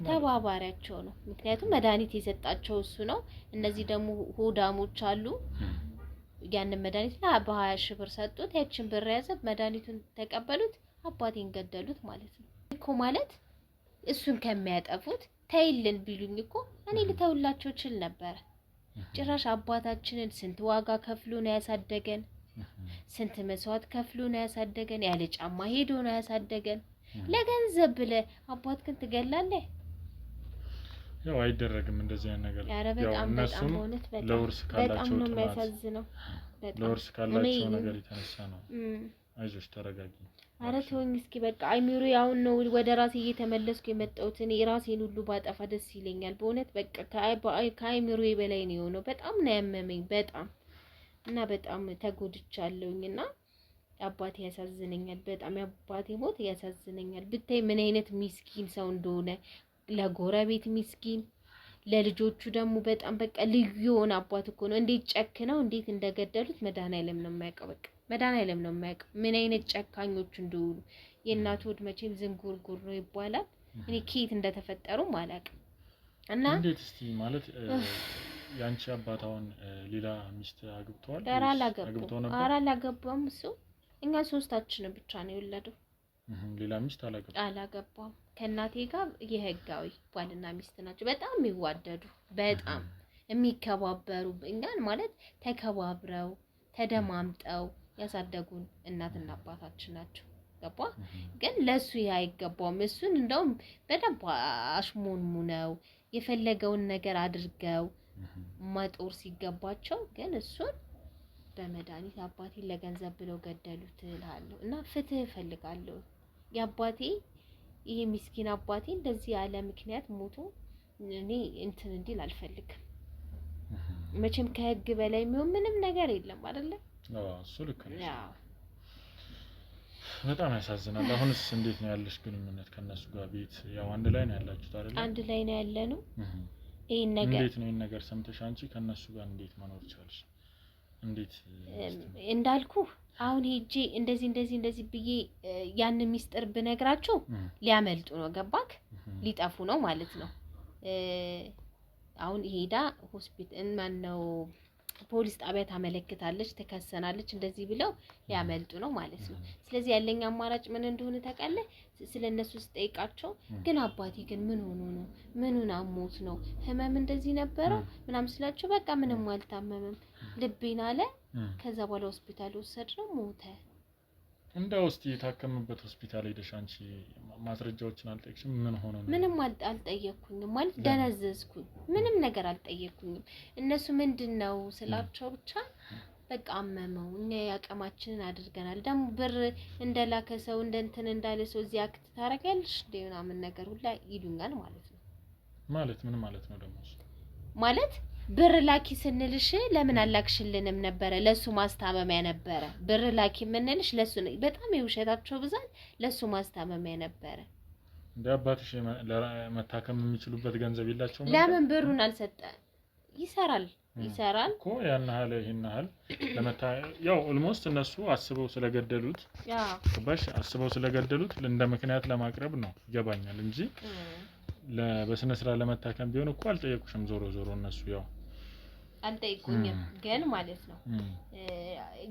A: ተባባሪያቸው ነው። ምክንያቱም መድኃኒት የሰጣቸው እሱ ነው። እነዚህ ደግሞ ሆዳሞች አሉ። ያንን መድኃኒት በ20 ሺህ ብር ሰጡት። ያችን ብር ያዘ፣ መድኃኒቱን ተቀበሉት፣ አባቴን ገደሉት ማለት ነው እኮ። ማለት እሱን ከሚያጠፉት ተይልን ቢሉኝ እኮ እኔ ልተውላቸው ችል ነበር። ጭራሽ አባታችንን ስንት ዋጋ ከፍሎ ነው ያሳደገን፣ ስንት መስዋዕት ከፍሎ ነው ያሳደገን፣ ያለ ጫማ ሄዶ ነው ያሳደገን። ለገንዘብ ብለህ አባትህን ትገላለህ?
C: ያው አይደረግም እንደዚህ አይነት ነገር።
A: ያው እነሱም
C: ለውርስ ካላቸው
A: ነው የሚያሳዝነው።
C: ለውርስ ካላቸው ነገር የተነሳ ነው። አይዞሽ ተረጋጊ።
A: ኧረ ተወኝ እስኪ በቃ አይሚሩ ያውን ነው ወደ ራሴ እየተመለስኩ የመጣሁት። እኔ ራሴን ሁሉ ባጠፋ ደስ ይለኛል በእውነት በቃ ከአይሚሩ በላይ ነው የሆነው። በጣም ነው ያመመኝ በጣም እና በጣም ተጎድቻለሁኝና አባቴ ያሳዝነኛል በጣም አባቴ ሞት ያሳዝነኛል። ብታይ ምን አይነት ሚስኪን ሰው እንደሆነ ለጎረቤት ሚስኪን ለልጆቹ ደግሞ በጣም በቃ ልዩ የሆነ አባት እኮ ነው። እንዴት ጨክነው እንዴት እንደገደሉት መድኃኒዓለም ነው የሚያውቀው። በቃ መድኃኒዓለም ነው የሚያውቀው ምን አይነት ጨካኞች እንደሆኑ። የእናቱ ወድ መቼም ዝንጉርጉር ነው ይባላል። እኔ ከየት እንደተፈጠሩም አላውቅም። እና
C: እንዴት እስቲ ማለት ያንቺ አባት አሁን ሌላ ሚስት አግብተዋል?
A: ኧረ አላገባም እሱ። እኛ ሶስታችን ብቻ ነው የወለደው።
C: ሌላ ሚስት
A: አላገባም። ከእናቴ ጋር የህጋዊ ባልና ሚስት ናቸው። በጣም የሚዋደዱ በጣም የሚከባበሩ እኛን ማለት ተከባብረው ተደማምጠው ያሳደጉን እናትና አባታችን ናቸው። ገባ? ግን ለሱ አይገባውም። እሱን እንደውም በደንብ አሽሞንሙነው የፈለገውን ነገር አድርገው ማጦር ሲገባቸው ግን እሱን በመድኃኒት አባቴን ለገንዘብ ብለው ገደሉት እልሃለሁ። እና ፍትህ እፈልጋለሁ። የአባቴ ይሄ ምስኪን አባቴ እንደዚህ ያለ ምክንያት ሞቶ እኔ እንትን እንዲል አልፈልግም። መቼም ከህግ በላይ የሚሆን ምንም ነገር የለም አይደለ?
C: እሱ ልክ ነው። በጣም ያሳዝናል። አሁንስ እንዴት ነው ያለሽ ግንኙነት ከነሱ ጋር? ቤት ያው አንድ ላይ ነው ያላችሁት አይደል?
A: አንድ ላይ ነው ያለነው። ይሄን ነገር
C: እንዴት ነው ይሄን ነገር ሰምተሽ አንቺ ከነሱ ጋር እንዴት መኖር ቻልሽ? እንዴት
A: እንዳልኩ አሁን ሄጄ እንደዚህ ብዬ ያን ሚስጥር ብነግራቸው ሊያመልጡ ነው። ገባክ? ሊጠፉ ነው ማለት ነው። አሁን ሄዳ ሆስፒታል ማነው ፖሊስ ጣቢያ ታመለክታለች፣ ትከሰናለች። እንደዚህ ብለው ሊያመልጡ ነው ማለት ነው። ስለዚህ ያለኝ አማራጭ ምን እንደሆነ ታውቃለህ? ስለነሱ ስጠይቃቸው ግን አባቴ ግን ምን ሆኖ ነው? ምኑን አሞት ነው? ህመም እንደዚህ ነበረው ምናምን ስላቸው በቃ ምንም አልታመመም ልቤን አለ። ከዛ በኋላ ሆስፒታል ወሰድነው ሞተ።
C: እንደው እስቲ የታከመበት ሆስፒታል ሄደሽ አንቺ ማስረጃዎችን አልጠየቅሽም? ምን ሆኖ ነው?
A: ምንም አልጠየቅኩኝም ማለት ደነዘዝኩኝ። ምንም ነገር አልጠየቅኩኝም። እነሱ ምንድነው ስላቸው ብቻ በቃ አመመው፣ እኛ ያቀማችንን አድርገናል። ደግሞ ብር እንደላከ ሰው እንትን እንዳለ ሰው እዚህ አክት ታረጋለሽ እንደ ምናምን ነገር ሁላ ይሉኛል ማለት ነው።
C: ማለት ምን ማለት ነው ደግሞ?
A: ማለት ብር ላኪ ስንልሽ ለምን አላክሽልንም ነበረ? ለሱ ማስታመሚያ ነበረ። ብር ላኪ ምንልሽ ለሱ ነው። በጣም የውሸታቸው ብዛት ለሱ ማስታመሚያ ነበረ።
C: እንደ አባትሽ መታከም የሚችሉበት ገንዘብ የላቸውም።
A: ለምን ብሩን አልሰጠ? ይሰራል
C: እኮ ያን ያህል ይሄን ያህል ያው ኦልሞስት እነሱ አስበው ስለገደሉት አስበው ስለገደሉት እንደ ምክንያት ለማቅረብ ነው ይገባኛል እንጂ በስነ ስርዓት ለመታከም ቢሆን እኮ አልጠየቁሽም። ዞሮ እነሱ ያው
A: አልጠይቁኝም ግን ማለት ነው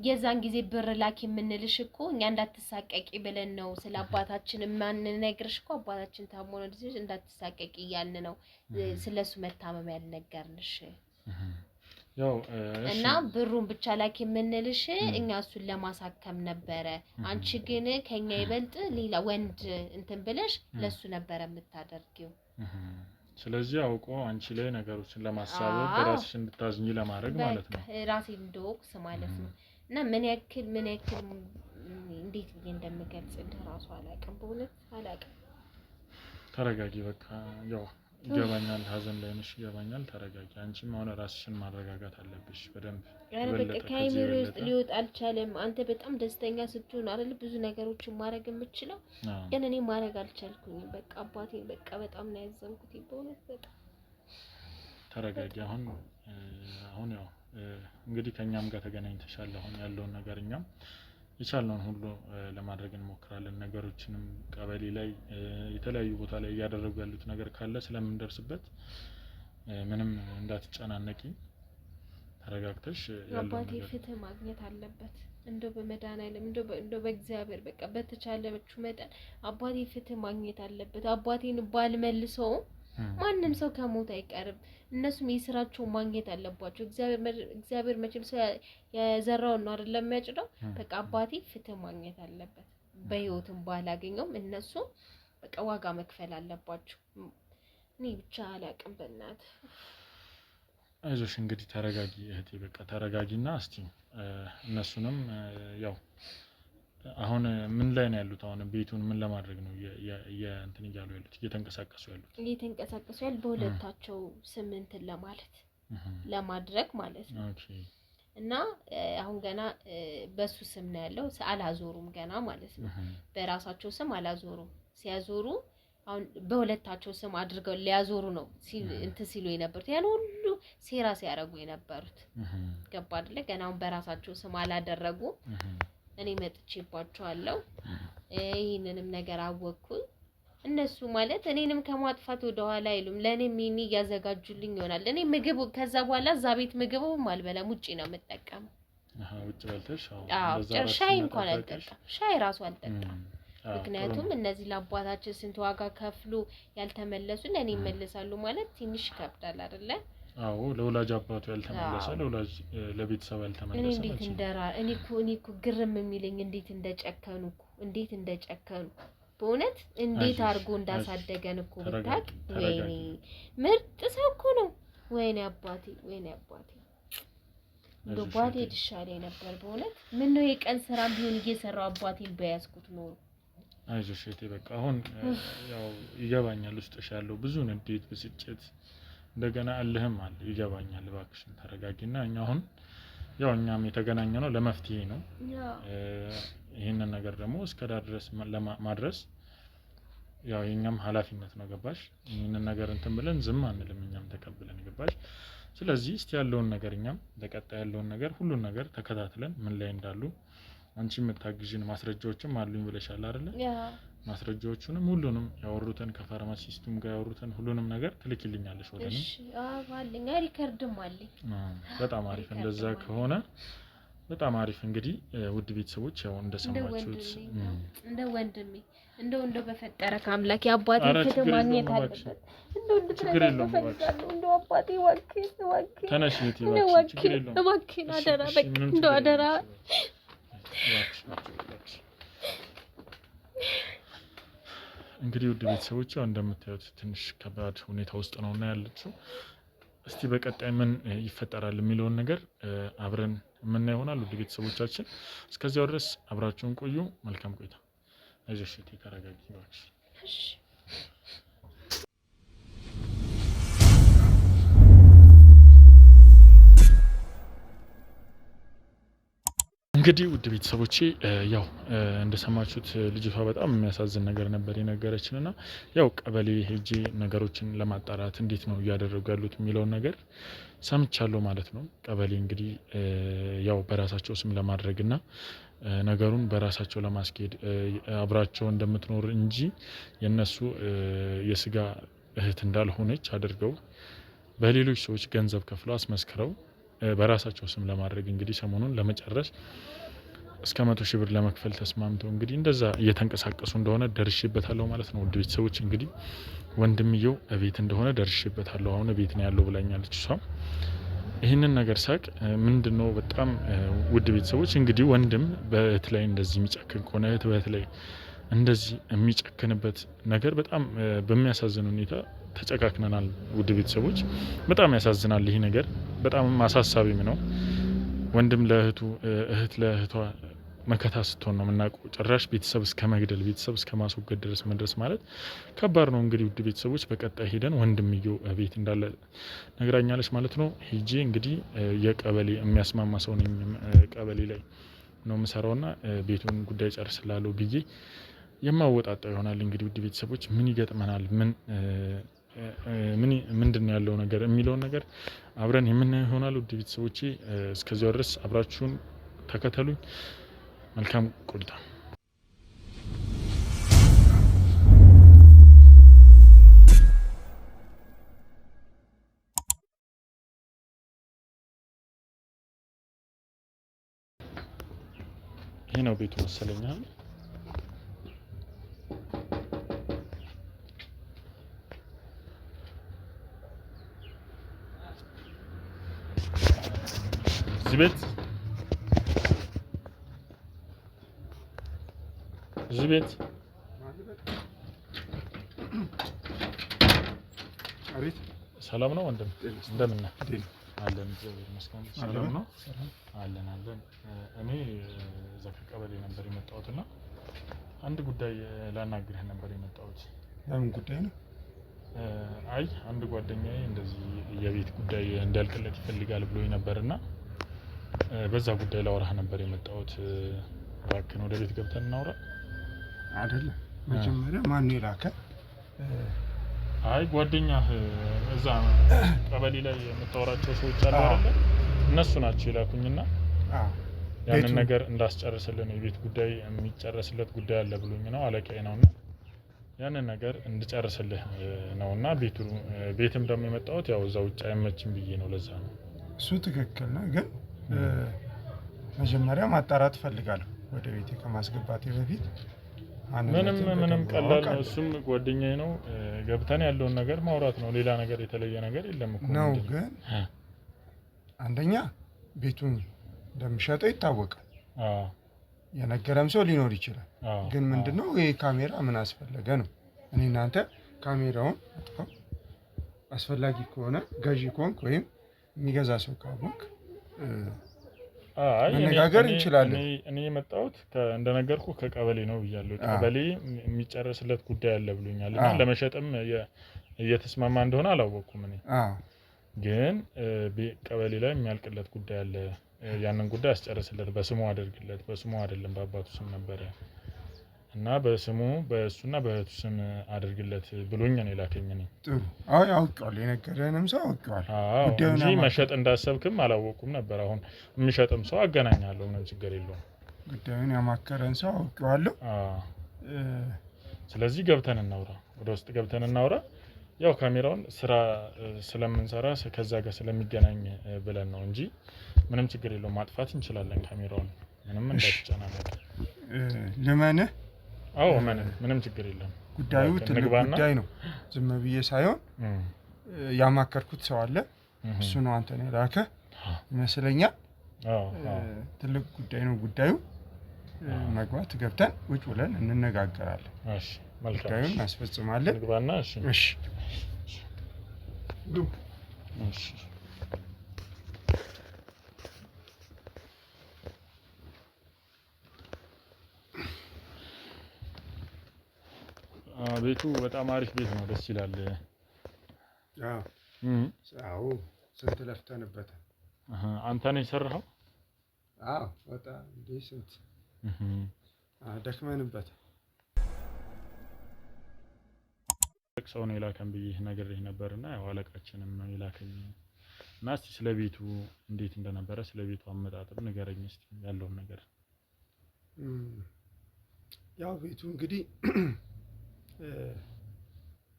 A: የዛን ጊዜ ብር ላኪ የምንልሽ እኮ እኛ እንዳትሳቀቂ ብለን ነው። ስለ አባታችን ማን ነግርሽ እኮ አባታችን ታሞ ነው ልጅ እንዳትሳቀቂ እያልን ነው ስለሱ መታመም ያልነገርንሽ።
C: ያው
A: እና ብሩን ብቻ ላኪ የምንልሽ እኛ እሱን ለማሳከም ነበረ። አንቺ ግን ከኛ ይበልጥ ሌላ ወንድ እንትን ብለሽ ለሱ ነበረ የምታደርጊው።
C: ስለዚህ አውቆ አንቺ ላይ ነገሮችን ለማሳበብ በራስሽ እንድታዝኝ ለማድረግ ማለት ነው።
A: ራሴን እንደወቅስ ማለት ነው። እና ምን ያክል እንዴት ብዬ እንደምገልጽ እንደራሱ አላውቅም፣ በእውነት አላውቅም።
C: ተረጋጊ በቃ ያው ይገባኛል፣ ሀዘን ላይ ነሽ ይገባኛል። ተረጋጊ። አንቺም አሁን ራስሽን ማረጋጋት አለብሽ በደንብ።
A: በቃ ከአይምሮ ውስጥ ሊወጣ አልቻለም። አንተ በጣም ደስተኛ ስትሆን አይደል ብዙ ነገሮችን ማድረግ የምችለው፣ ግን እኔ ማድረግ አልቻልኩኝም። በቃ አባቴን በቃ በጣም ነው ያዘንኩት በእውነት በጣም።
C: ተረጋጊ። አሁን ያው እንግዲህ ከኛም ጋር ተገናኝተሻል። አሁን ያለውን ነገር እኛም የቻልነውን ሁሉ ለማድረግ እንሞክራለን። ነገሮችንም ቀበሌ ላይ የተለያዩ ቦታ ላይ እያደረጉ ያሉት ነገር ካለ ስለምንደርስበት ምንም እንዳትጨናነቂ ተረጋግተሽ ያለው
A: አባቴ ፍትህ ማግኘት አለበት። እንደው በመድኃኒዓለም እንደው በእግዚአብሔር በቃ በተቻለችው መጠን አባቴ ፍትህ ማግኘት አለበት። አባቴን ባልመልሰው ማንም ሰው ከሞት አይቀርም። እነሱም የስራቸው ማግኘት አለባቸው። እግዚአብሔር መቼም ሰው የዘራውን ነው አይደለም የሚያጭደው። በቃ አባቴ ፍትህ ማግኘት አለበት። በህይወትም ባላገኘውም እነሱ በቃ ዋጋ መክፈል አለባቸው። እኔ ብቻ አላውቅም። በእናትህ
C: አይዞሽ እንግዲህ ተረጋጊ እህቴ፣ በቃ ተረጋጊና እስቲ እነሱንም ያው አሁን ምን ላይ ነው ያሉት? አሁን ቤቱን ምን ለማድረግ ነው እንትን እያሉ ያሉት? እየተንቀሳቀሱ ያሉት
A: በሁለታቸው ስም እንትን ለማድረግ ማለት ነው።
C: ኦኬ።
A: እና አሁን ገና በሱ ስም ነው ያለው። አላዞሩም ገና ማለት ነው። በራሳቸው ስም አላዞሩም። ሲያዞሩ አሁን በሁለታቸው ስም አድርገው ሊያዞሩ ነው እንትን ሲሉ የነበሩት ያን ሁሉ ሴራ ሲያረጉ የነበሩት ገባ አይደለ? ገና አሁን በራሳቸው ስም አላደረጉ። እኔ መጥቼባቸዋለሁ። ይሄንንም ነገር አወቅኩኝ። እነሱ ማለት እኔንም ከማጥፋት ወደ ኋላ አይሉም። ለኔም ሚኒ ያዘጋጁልኝ ይሆናል። እኔ ምግብ ከዛ በኋላ እዛ ቤት ምግብም አልበላም፣ ውጪ ነው የምጠቀመው።
C: ውጪ በልተሽ?
A: አዎ ሻይ እንኳን አልጠጣም። ሻይ ራሱ አልጠጣም። ምክንያቱም እነዚህ ለአባታችን ስንት ዋጋ ከፍሎ ያልተመለሱ ለኔ ይመለሳሉ ማለት ትንሽ ይከብዳል አይደለ?
C: አዎ ለወላጅ አባቱ ያልተመለሰ ለወላጅ ለቤተሰብ ያልተመለሰ
A: እኔ እኮ ግርም የሚለኝ እንዴት እንደጨከኑ በእውነት እንዴት አድርጎ እንዳሳደገን እኮ ብታውቅ። ወይኔ ምርጥ ሰው እኮ ነው። ወይኔ አባቴ እንደው አባቴ ድሻለኝ ነበር በእውነት። ምን ነው የቀን ስራ ቢሆን እየሰራው አባቴን በያዝኩት ኖሮ።
C: አይዞሽ እህቴ በቃ አሁን ያው ይገባኛል ውስጥሽ ያለው ብዙ ንዴት፣ ብስጭት እንደገና እልህም አለ። ይገባኛል። እባክሽን ተረጋጊና እኛ አሁን ያው እኛም የተገናኘነው ለመፍትሄ ነው። ይሄንን ነገር ደግሞ እስከዳር ድረስ ማድረስ ያው የኛም ኃላፊነት ነው። ገባሽ? ይሄንን ነገር እንትን ብለን ዝም አንልም። እኛም ተቀብለን ገባሽ? ስለዚህ እስቲ ያለውን ነገር እኛም ለቀጣይ ያለውን ነገር ሁሉን ነገር ተከታትለን ምን ላይ እንዳሉ አንቺ የምታግዢን ማስረጃዎችም አሉኝ ብለሻል አይደለ? ማስረጃዎቹንም ሁሉንም ያወሩትን ከፋርማሲስቱም ጋር ያወሩትን ሁሉንም ነገር ትልኪልኛለሽ ወደኔ?
A: እሺ አለኝ፣ ሪከርድም አለኝ።
C: በጣም አሪፍ። እንደዛ ከሆነ በጣም አሪፍ። እንግዲህ ውድ ቤተሰቦች ያው እንደሰማችሁት
A: እንደ ወንድሜ እንደው በፈጠረ ከአምላክ የአባቴ ፍትህ ማግኘት አለበት። እንደው እንደው አባቴ ወኪል
C: ተነሽ ይባክሽ፣ ችግር የለውም
A: እባክህ አደራ፣ በቃ እንደው አደራ።
C: እንግዲህ ውድ ቤተሰቦች ያው እንደምታዩት ትንሽ ከባድ ሁኔታ ውስጥ ነውና ያለችው። እስቲ በቀጣይ ምን ይፈጠራል የሚለውን ነገር አብረን የምናየው ይሆናል። ውድ ቤተሰቦቻችን እስከዚያው ድረስ አብራችሁን ቆዩ። መልካም ቆይታ። አይዞሽ እህቴ ተረጋጊ እባክሽ።
A: እሺ
C: እንግዲህ ውድ ቤተሰቦቼ ያው እንደሰማችሁት ልጅቷ በጣም የሚያሳዝን ነገር ነበር የነገረችንና ያው ቀበሌ ሄጄ ነገሮችን ለማጣራት እንዴት ነው እያደረጉ ያሉት የሚለውን ነገር ሰምቻለሁ ማለት ነው። ቀበሌ እንግዲህ ያው በራሳቸው ስም ለማድረግና ነገሩን በራሳቸው ለማስኬድ አብራቸው እንደምትኖር እንጂ የነሱ የስጋ እህት እንዳልሆነች አድርገው በሌሎች ሰዎች ገንዘብ ከፍለው አስመስክረው በራሳቸው ስም ለማድረግ እንግዲህ ሰሞኑን ለመጨረስ እስከ 100,000 ብር ለመክፈል ተስማምተው እንግዲህ እንደዛ እየተንቀሳቀሱ እንደሆነ ደርሼበታለሁ ማለት ነው። ውድ ቤተሰቦች እንግዲህ ወንድምየው እቤት እንደሆነ ደርሼበታለሁ። አሁን እቤት ነው ያለው ብላኛለች እሷ። ይህንን ነገር ሳቅ ምንድነው በጣም ውድ ቤተሰቦች እንግዲህ ወንድም በእህት ላይ እንደዚህ የሚጨክን ከሆነ እህት በእህት ላይ እንደዚህ የሚጨክንበት ነገር በጣም በሚያሳዝን ሁኔታ ተጨካክነናል። ውድ ቤተሰቦች በጣም ያሳዝናል። ይሄ ነገር በጣም አሳሳቢም ነው። ወንድም ለእህቱ እህት ለእህቷ መከታ ስትሆን ነው የምናውቀው። ጭራሽ ቤተሰብ እስከ መግደል ቤተሰብ እስከ ማስወገድ ድረስ መድረስ ማለት ከባድ ነው። እንግዲህ ውድ ቤተሰቦች በቀጣይ ሄደን ወንድምየው ቤት እንዳለ ነግራኛለች ማለት ነው። ሄጄ እንግዲህ የቀበሌ የሚያስማማ ሰው ነኝ ቀበሌ ላይ ነው የምሰራውና ቤቱን ጉዳይ ጨርስላለሁ ብዬ የማወጣጣው ይሆናል። እንግዲህ ውድ ቤተሰቦች ምን ይገጥመናል ምንድን ነው ያለው ነገር የሚለውን ነገር አብረን የምናየው ይሆናል። ውድ ቤተሰቦቼ እስከዚያው ድረስ አብራችሁን ተከተሉኝ። መልካም ቆይታ። ይሄ ነው ቤቱ መሰለኛል። እዚህ ቤት
B: አቤት።
C: ሰላም ነው ወንድም? እንደምን ነህ? አለን መስከረም ሰላም ነው አለን። እኔ እዛ ከቀበሌ ነበር የመጣሁትና አንድ ጉዳይ ላናግርህ ነበር የመጣሁት።
B: ለምን ጉዳይ ነው?
C: አይ አንድ ጓደኛዬ እንደዚህ የቤት ጉዳይ እንዲያልቅለት ይፈልጋል ብሎኝ ነበርና በዛ ጉዳይ ላወራህ ነበር የመጣሁት። እባክህን ወደ ቤት ገብተን እናውራ።
B: አይደለም መጀመሪያ ማን የላከ?
C: አይ ጓደኛህ እዛ ቀበሌ ላይ የምታወራቸው ሰዎች አሉ አይደል? እነሱ ናቸው የላኩኝና ያንን ነገር እንዳስጨርስልን የቤት ጉዳይ የሚጨርስለት ጉዳይ አለ ብሎኝ ነው አለቃዬ ነውና ያንን ነገር እንድጨርስልህ ነውና ቤትም ደግሞ የመጣሁት ያው እዛ ውጭ አይመችም ብዬ ነው። ለዛ ነው።
B: እሱ ትክክል ነው፣ ግን መጀመሪያ ማጣራት እፈልጋለሁ ወደ ቤቴ ከማስገባቴ በፊት።
C: ምንም ቀላል ነው። እሱም ጓደኛዬ ነው። ገብተን ያለውን ነገር ማውራት ነው። ሌላ ነገር የተለየ ነገር የለም እኮ
B: ነው። ግን አንደኛ ቤቱን እንደምሸጠው ይታወቃል። የነገረም ሰው ሊኖር ይችላል። ግን ምንድነው ይሄ ካሜራ ምን አስፈለገ ነው? እኔ እናንተ ካሜራውን አጥፋው፣ አስፈላጊ ከሆነ ገዢ ከሆንክ ወይም የሚገዛ ሰው ካወቅ መነጋገር እንችላለን።
C: እኔ የመጣሁት እንደነገርኩ ከቀበሌ ነው ብያለሁ። ቀበሌ የሚጨርስለት ጉዳይ አለ ብሎኛል እና ለመሸጥም እየተስማማ እንደሆነ አላወቅኩም። እኔ ግን ቀበሌ ላይ የሚያልቅለት ጉዳይ አለ። ያንን ጉዳይ አስጨርስለት፣ በስሙ አድርግለት። በስሙ አይደለም በአባቱ ስም ነበረ እና በእሱና በእህቱ ስም አድርግለት ብሎኝ ነው የላከኝ። እኔ
B: ጥሩ አውቄዋለሁ፣ የነገረንም ሰው አውቄዋለሁ።
C: እንጂ መሸጥ እንዳሰብክም አላወቁም ነበር። አሁን የሚሸጥም ሰው አገናኛለሁ፣ ምንም ችግር የለውም።
B: ጉዳዩን ያማከረን ሰው አውቄዋለሁ።
C: ስለዚህ ገብተን እናውራ፣ ወደ ውስጥ ገብተን እናውራ። ያው ካሜራውን ስራ ስለምንሰራ ከዛ ጋር ስለሚገናኝ ብለን ነው እንጂ ምንም ችግር የለውም። ማጥፋት እንችላለን ካሜራውን፣ ምንም እንዳትጨናነቅ።
B: ልመንህ?
C: አዎ ምንም ችግር የለም።
B: ጉዳዩ ትልቅ ጉዳይ ነው። ዝም ብዬ ሳይሆን ያማከርኩት ሰው አለ። እሱ ነው አንተን የላከ ይመስለኛል። ትልቅ ጉዳይ ነው ጉዳዩ። መግባት ገብተን ውጭ ብለን እንነጋገራለን።
C: እሺ መልካም፣
B: ጉዳዩን እናስፈጽማለን።
C: ንግባና። እሺ
B: እሺ
C: እሺ። ቤቱ በጣም አሪፍ ቤት ነው፣ ደስ ይላል።
B: አዎ ስንት ለፍተንበታል።
C: አንተ ነህ የሰራኸው?
B: አዎ በጣም እንዴ ስንት ደክመንበታል።
C: ሰው ነው የላከን ብዬ ነግሬህ ነበርና ያው አለቃችንም ነው የላከኝ እና እስቲ ስለ ቤቱ እንዴት እንደነበረ ስለ ቤቱ አመጣጥም ንገረኝ እስቲ ያለውን ነገር።
B: ያው ቤቱ እንግዲህ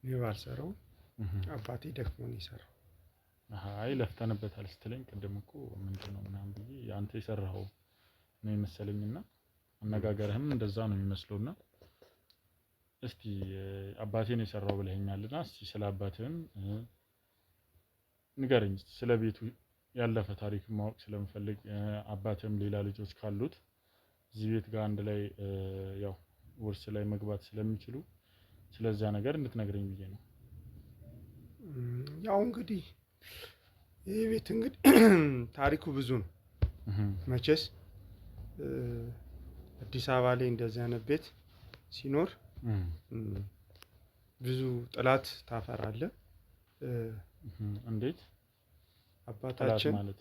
B: እኔ ባልሰራው አባቴ ደክሞ ነው የሰራው።
C: አይ ለፍተንበታል ስትለኝ ቅድም እኮ ምንድነው ምናምን ብዬ አንተ የሰራኸው ነው የመሰለኝና አነጋገርህም እንደዛ ነው የሚመስለውና እስቲ አባቴን የሰራው ብለኸኛልና እስቲ ስለ አባትህም ንገረኝ። ስለ ቤቱ ያለፈ ታሪክ ማወቅ ስለምፈልግ አባትህም ሌላ ልጆች ካሉት እዚህ ቤት ጋር አንድ ላይ ያው ውርስ ላይ መግባት ስለሚችሉ ስለዛ ነገር እንድትነግረኝ ብዬ ነው።
B: ያው እንግዲህ ይሄ ቤት እንግዲህ ታሪኩ ብዙ ነው። መቼስ አዲስ አበባ ላይ እንደዚህ አይነት ቤት ሲኖር ብዙ ጥላት ታፈራለህ።
C: እንዴት?
B: አባታችን ማለት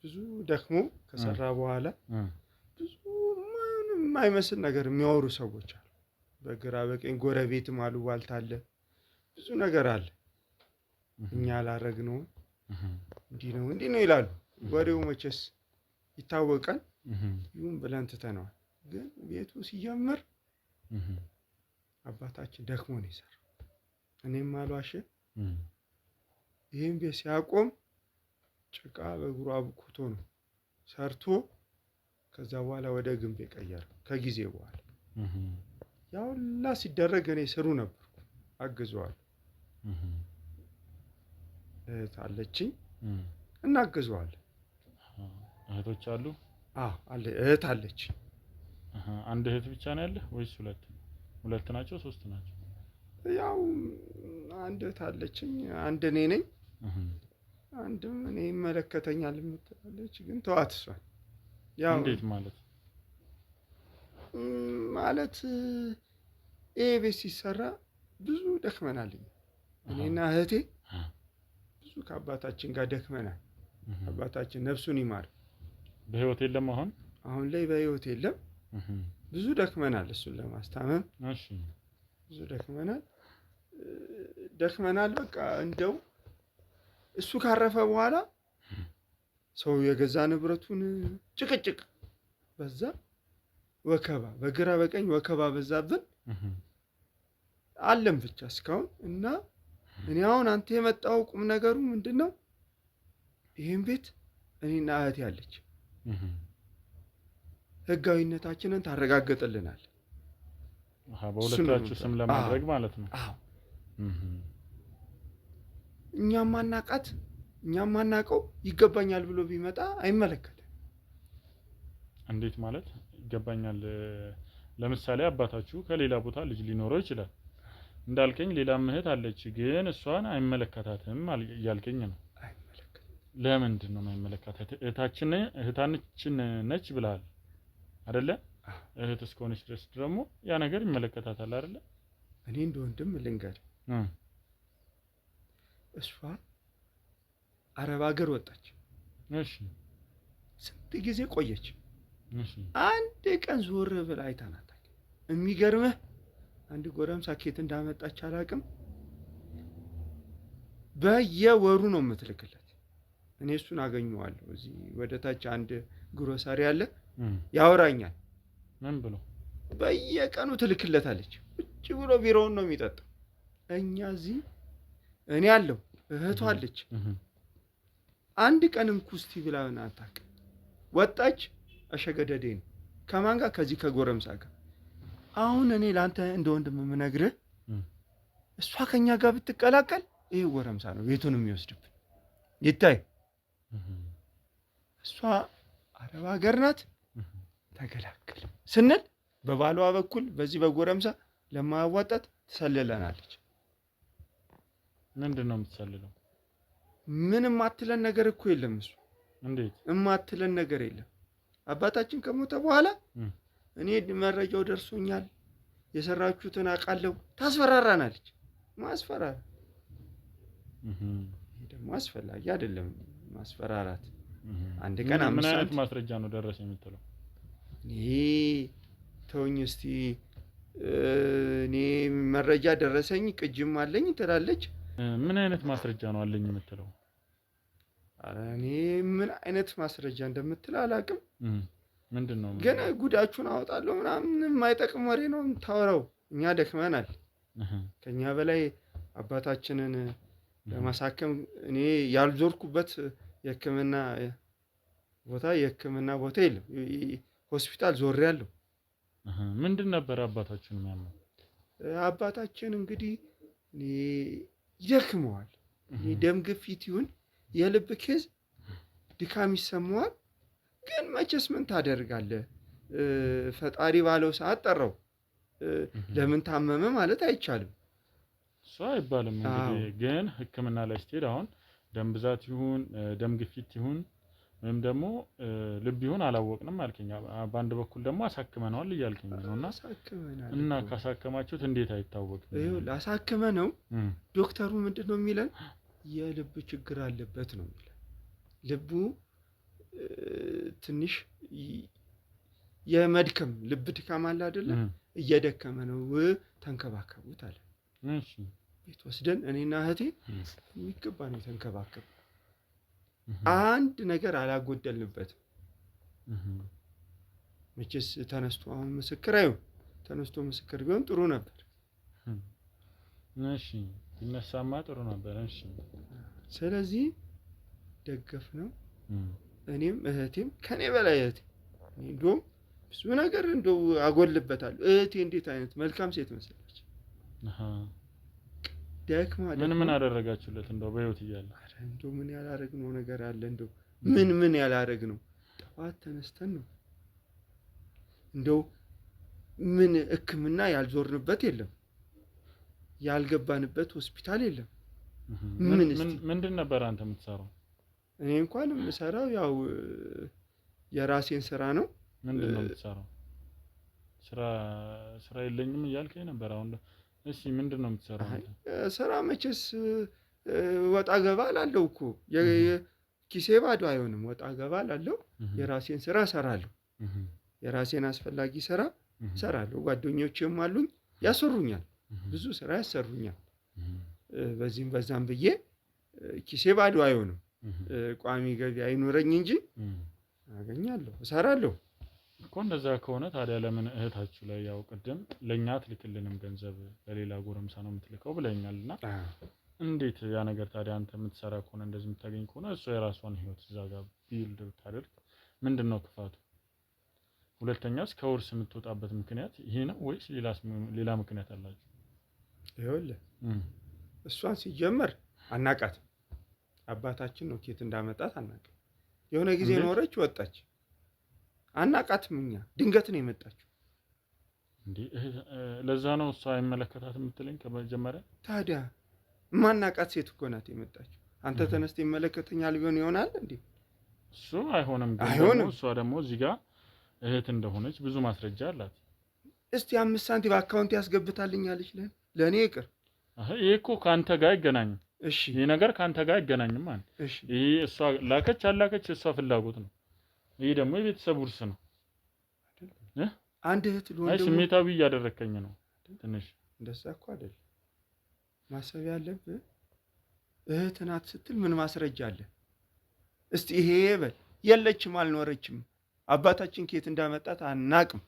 B: ብዙ ደክሞ ከሰራ በኋላ ብዙ የማይመስል ነገር የሚያወሩ ሰዎች አሉ። በግራ በቀኝ ጎረቤትም አሉባልታ አለ፣ ብዙ ነገር አለ። እኛ አላረግነውም እንዲህ ነው ይላሉ። ወሬው መቼስ ይታወቃል። ይሁን ብለን ትተነዋል። ግን ቤቱ ሲጀምር አባታችን ደክሞ ነው የሰራው። እኔም አልዋሸ። ይህን ቤት ሲያቆም ጭቃ በእግሩ አብኩቶ ነው ሰርቶ ከዛ በኋላ ወደ ግንብ የቀየረው ከጊዜ በኋላ። ያው ሁላ ሲደረግ እኔ ስሩ ነበርኩ፣ አግዘዋለሁ። እህት አለችኝ፣ እናግዘዋለን።
C: እህቶች አሉ?
B: አለ እህት አለችኝ።
C: አንድ እህት ብቻ ነው ያለህ ወይስ ሁለት? ሁለት ናቸው ሶስት ናቸው?
B: ያው አንድ እህት አለችኝ፣ አንድ እኔ ነኝ። አንድም እኔ ይመለከተኛል የምትላለች፣ ግን ተዋት እሷን። ያው
C: እንዴት ማለት
B: ይሄ ቤት ሲሰራ ብዙ ደክመናል። እኔና እህቴ ብዙ ከአባታችን ጋር ደክመናል። አባታችን ነፍሱን ይማር።
C: በህይወት የለም
B: አሁን ላይ በህይወት የለም። ብዙ ደክመናል እሱን ለማስታመም።
C: እሺ
B: ብዙ ደክመናል በቃ እንደው እሱ ካረፈ በኋላ ሰው የገዛ ንብረቱን ጭቅጭቅ በዛ፣ ወከባ በግራ በቀኝ ወከባ በዛብን አለም ብቻ እስካሁን። እና እኔ አሁን አንተ የመጣው ቁም ነገሩ ምንድነው? ይሄን ቤት እኔና እህቴ ያለች ህጋዊነታችንን ታረጋግጥልናል።
C: በሁለታችሁ ስም ለማድረግ ማለት ነው።
B: አዎ እኛም ማናቀው ይገባኛል ብሎ ቢመጣ አይመለከትም።
C: እንዴት ማለት ይገባኛል? ለምሳሌ አባታችሁ ከሌላ ቦታ ልጅ ሊኖረው ይችላል እንዳልከኝ፣ ሌላ እህት አለች ግን እሷን አይመለከታትም እያልከኝ ነው። ለምንድን ነው የማይመለከታት? እህታችን ነች ብለሃል አይደለ? እህት እስከሆነች ድረስ ደግሞ ያ ነገር ይመለከታታል አይደለ?
B: እኔ እንደ ወንድም ልንገር፣ እሷ አረብ ሀገር ወጣች።
C: እሺ
B: ስንት ጊዜ ቆየች።
C: እሺ
B: አንድ ቀን ዞር ብላ አይታናት። የሚገርምህ አንድ ጎረምሳ ኬት እንዳመጣች አላውቅም፣ በየወሩ ነው የምትልክለት። እኔ እሱን አገኘዋለሁ እዚህ ወደ ታች አንድ ግሮሰሪ አለ፣ ያወራኛል።
C: ምን ብሎ?
B: በየቀኑ ትልክለታለች። ቁጭ ብሎ ቢሮውን ነው የሚጠጣው። እኛ እዚህ እኔ አለው እህቷ አለች። አንድ ቀንም ኩስቲ ብላውን አታውቅም። ወጣች አሸገደዴ ነው። ከማን ጋር? ከዚህ ከጎረምሳ ጋር። አሁን እኔ ለአንተ እንደ ወንድም የምነግርህ እሷ ከኛ ጋር ብትቀላቀል ይህ ጎረምሳ ነው ቤቱን የሚወስድብን። ይታይ እሷ አረብ ሀገር ናት። ተገላገል ስንል በባሏ በኩል በዚህ በጎረምሳ ለማያዋጣት ትሰልለናለች።
C: ምንድን ነው የምትሰልለው?
B: ምንም አትለን ነገር እኮ የለም። እሱ
C: እንዴት
B: እማትለን ነገር የለም። አባታችን ከሞተ በኋላ እኔ መረጃው ደርሶኛል፣ የሰራችሁትን አውቃለሁ፣ ታስፈራራናለች። ማስፈራራ ይሄ ደግሞ አስፈላጊ አይደለም ማስፈራራት። አንድ ቀን
C: ምን አይነት ማስረጃ ነው ደረሰ የምትለው?
B: እኔ ተውኝ እስቲ እኔ መረጃ ደረሰኝ ቅጅም አለኝ ትላለች።
C: ምን አይነት ማስረጃ ነው አለኝ የምትለው?
B: ኧረ እኔ ምን አይነት ማስረጃ እንደምትል አላውቅም።
C: ምንድነው
B: ግን ጉዳችሁን አወጣለሁ ምናምን የማይጠቅም ወሬ ነው የምታወራው። እኛ ደክመናል። ከኛ በላይ አባታችንን ለማሳከም እኔ ያልዞርኩበት የሕክምና ቦታ የለም። ሆስፒታል ዞሬያለሁ።
C: ምንድን ነበር አባታችን የሚያመው?
B: አባታችን እንግዲህ ይደክመዋል። ደም ግፊት ይሁን የልብ ኬዝ ድካም ይሰማዋል። ግን መቼስ ምን ታደርጋለህ? ፈጣሪ ባለው ሰዓት ጠራው። ለምን ታመመ ማለት አይቻልም።
C: እሱ አይባልም። እንግዲህ ግን ሕክምና ላይ ስትሄድ አሁን ደም ብዛት ይሁን ደም ግፊት ይሁን ወይም ደግሞ ልብ ይሁን አላወቅንም አልከኝ። በአንድ በኩል ደግሞ አሳክመነዋል እያልከኝ ነውና እና ካሳከማችሁት እንዴት አይታወቅም?
B: ይኸው ላሳክመነው ዶክተሩ ምንድነው የሚለን? የልብ ችግር አለበት ነው የሚለን። ልቡ ትንሽ የመድከም ልብ ድካም አለ አይደለ? እየደከመ ነው፣ ተንከባከቡት አለ።
C: እሺ
B: ቤት ወስደን እኔና እህቴ የሚገባ ነው ተንከባከብ። አንድ ነገር አላጎደልንበትም። መቼስ ተነስቶ አሁን ምስክር አይሁን፣ ተነስቶ ምስክር ቢሆን ጥሩ ነበር።
C: እሺ ይነሳማ ጥሩ ነበር። እሺ
B: ስለዚህ ደገፍ ነው። እኔም እህቴም ከኔ በላይ እህቴ እንደውም ብዙ ነገር እንደው አጎልበታለሁ። እህቴ እንዴት አይነት መልካም ሴት መሰለች። ደክማ
C: ምን አደረጋችሁለት እንደው በህይወት እያለ?
B: አረ እንደው ምን ያላረግነው ነገር አለ? እንደው ምን ያላረግነው? ጠዋት ተነስተን ነው እንደው ምን ሕክምና ያልዞርንበት የለም፣ ያልገባንበት ሆስፒታል የለም።
C: ምንድን ነበር አንተ የምትሰራው?
B: እኔ እንኳን የምሰራው ያው የራሴን ስራ ነው።
C: ምንድን ነው የምትሰራው? ስራ የለኝም እያልከኝ ነበር አሁን። እሺ ምንድን ነው የምትሰራው?
B: ስራ መቼስ ወጣ ገባ አላለው እኮ ኪሴ ባዶ አይሆንም። ወጣ ገባ እላለሁ። የራሴን ስራ እሰራለሁ። የራሴን አስፈላጊ ስራ እሰራለሁ። ጓደኞቼም አሉኝ ያሰሩኛል፣ ብዙ ስራ ያሰሩኛል። በዚህም በዛም ብዬ ኪሴ ባዶ አይሆንም። ቋሚ ገቢ አይኖረኝ እንጂ አገኛለሁ፣ እሰራለሁ
C: እኮ። እንደዛ ከሆነ ታዲያ ለምን እህታችሁ ላይ ያው ቅድም ለኛ ትልክልንም ገንዘብ ለሌላ ጎረምሳ ነው የምትልከው ብለኛልና እንዴት ያ ነገር ታዲያ አንተ የምትሰራ ከሆነ እንደዚህ የምታገኝ ከሆነ እሷ የራሷን ህይወት እዛ ጋር ቢልድ ብታደርግ ምንድነው ክፋቱ? ሁለተኛስ ከውርስ የምትወጣበት ምክንያት ይሄ ነው ወይስ ሌላ ምክንያት አላችሁ?
B: ይኸውልህ እሷን ሲጀመር አናቃት። አባታችን ነው ኬት እንዳመጣት አናውቅም። የሆነ ጊዜ ኖረች ወጣች፣ አናቃትም። እኛ ድንገት ነው የመጣችው።
C: እንዴ ለዛ ነው እሷ አይመለከታትም የምትለኝ ከመጀመሪያ?
B: ታዲያ ማናቃት ሴት እኮ ናት የመጣችው። አንተ ተነስተህ ይመለከተኛል ቢሆን ይሆናል እንዴ?
C: እሱ አይሆንም። እሷ ደግሞ እዚህ ጋር እህት እንደሆነች ብዙ ማስረጃ አላት።
B: እስቲ 5 ሳንቲም በአካውንት ያስገብታልኛለች ለኔ ይቅር።
C: ይሄ እኮ ካንተ ጋር አይገናኝም።
B: እሺ
C: ይሄ ነገር ካንተ ጋር አይገናኝም ማለት።
B: እሺ
C: ይሄ እሷ ላከች አላከች እሷ ፍላጎት ነው። ይሄ ደግሞ የቤተሰብ ውርስ ነው።
B: አንድ እህት
C: አይ ስሜታዊ እያደረከኝ ነው ትንሽ።
B: እንደዛ እኮ አይደል ማሰብ ያለብህ። እህት ናት ስትል ምን ማስረጃ አለ? እስቲ ይሄ በል። የለችም፣ አልኖረችም። አባታችን ከየት እንዳመጣት አናቅም።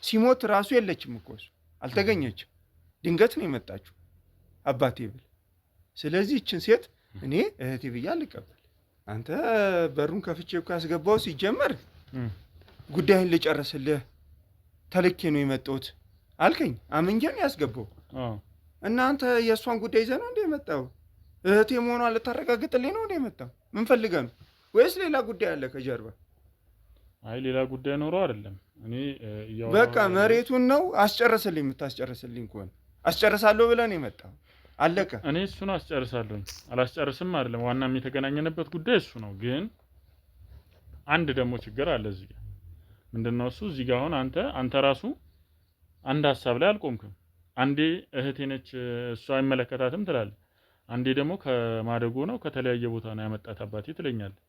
B: ሲሞት ራሱ የለችም እኮ እሱ አልተገኘችም። ድንገት ነው የመጣችው አባቴ ብል። ስለዚህ እችን ሴት እኔ እህቴ ብዬ አልቀበል። አንተ በሩን ከፍቼ እኮ ያስገባው ሲጀመር ጉዳይን ልጨርስልህ ተልኬ ነው የመጣሁት አልከኝ። አምኜን ያስገባው እና አንተ የእሷን ጉዳይ ይዘህ ነው እንደ የመጣው? እህቴ መሆኗን ልታረጋግጥልኝ ነው እንደ የመጣው? ምን ፈልገህ ነው? ወይስ ሌላ ጉዳይ አለ ከጀርባ?
C: አይ ሌላ ጉዳይ ኖሮ አይደለም። እኔ
B: በቃ መሬቱን ነው አስጨርስልኝ። የምታስጨርስልኝ ከሆነ አስጨርሳለሁ ብለህ ነው የመጣው። አለቀ።
C: እኔ እሱን አስጨርሳለሁኝ አላስጨርስም አይደለም። ዋናም የተገናኘንበት ጉዳይ እሱ ነው። ግን አንድ ደግሞ ችግር አለ እዚህ ጋር። ምንድነው እሱ? እዚህ ጋር አሁን አንተ ራሱ አንድ ሐሳብ ላይ አልቆምክም። አንዴ እህቴ ነች እሷ አይመለከታትም ትላለህ። አንዴ ደግሞ ከማደጎ ነው ከተለያየ ቦታ ነው ያመጣት አባቴ ትለኛለህ።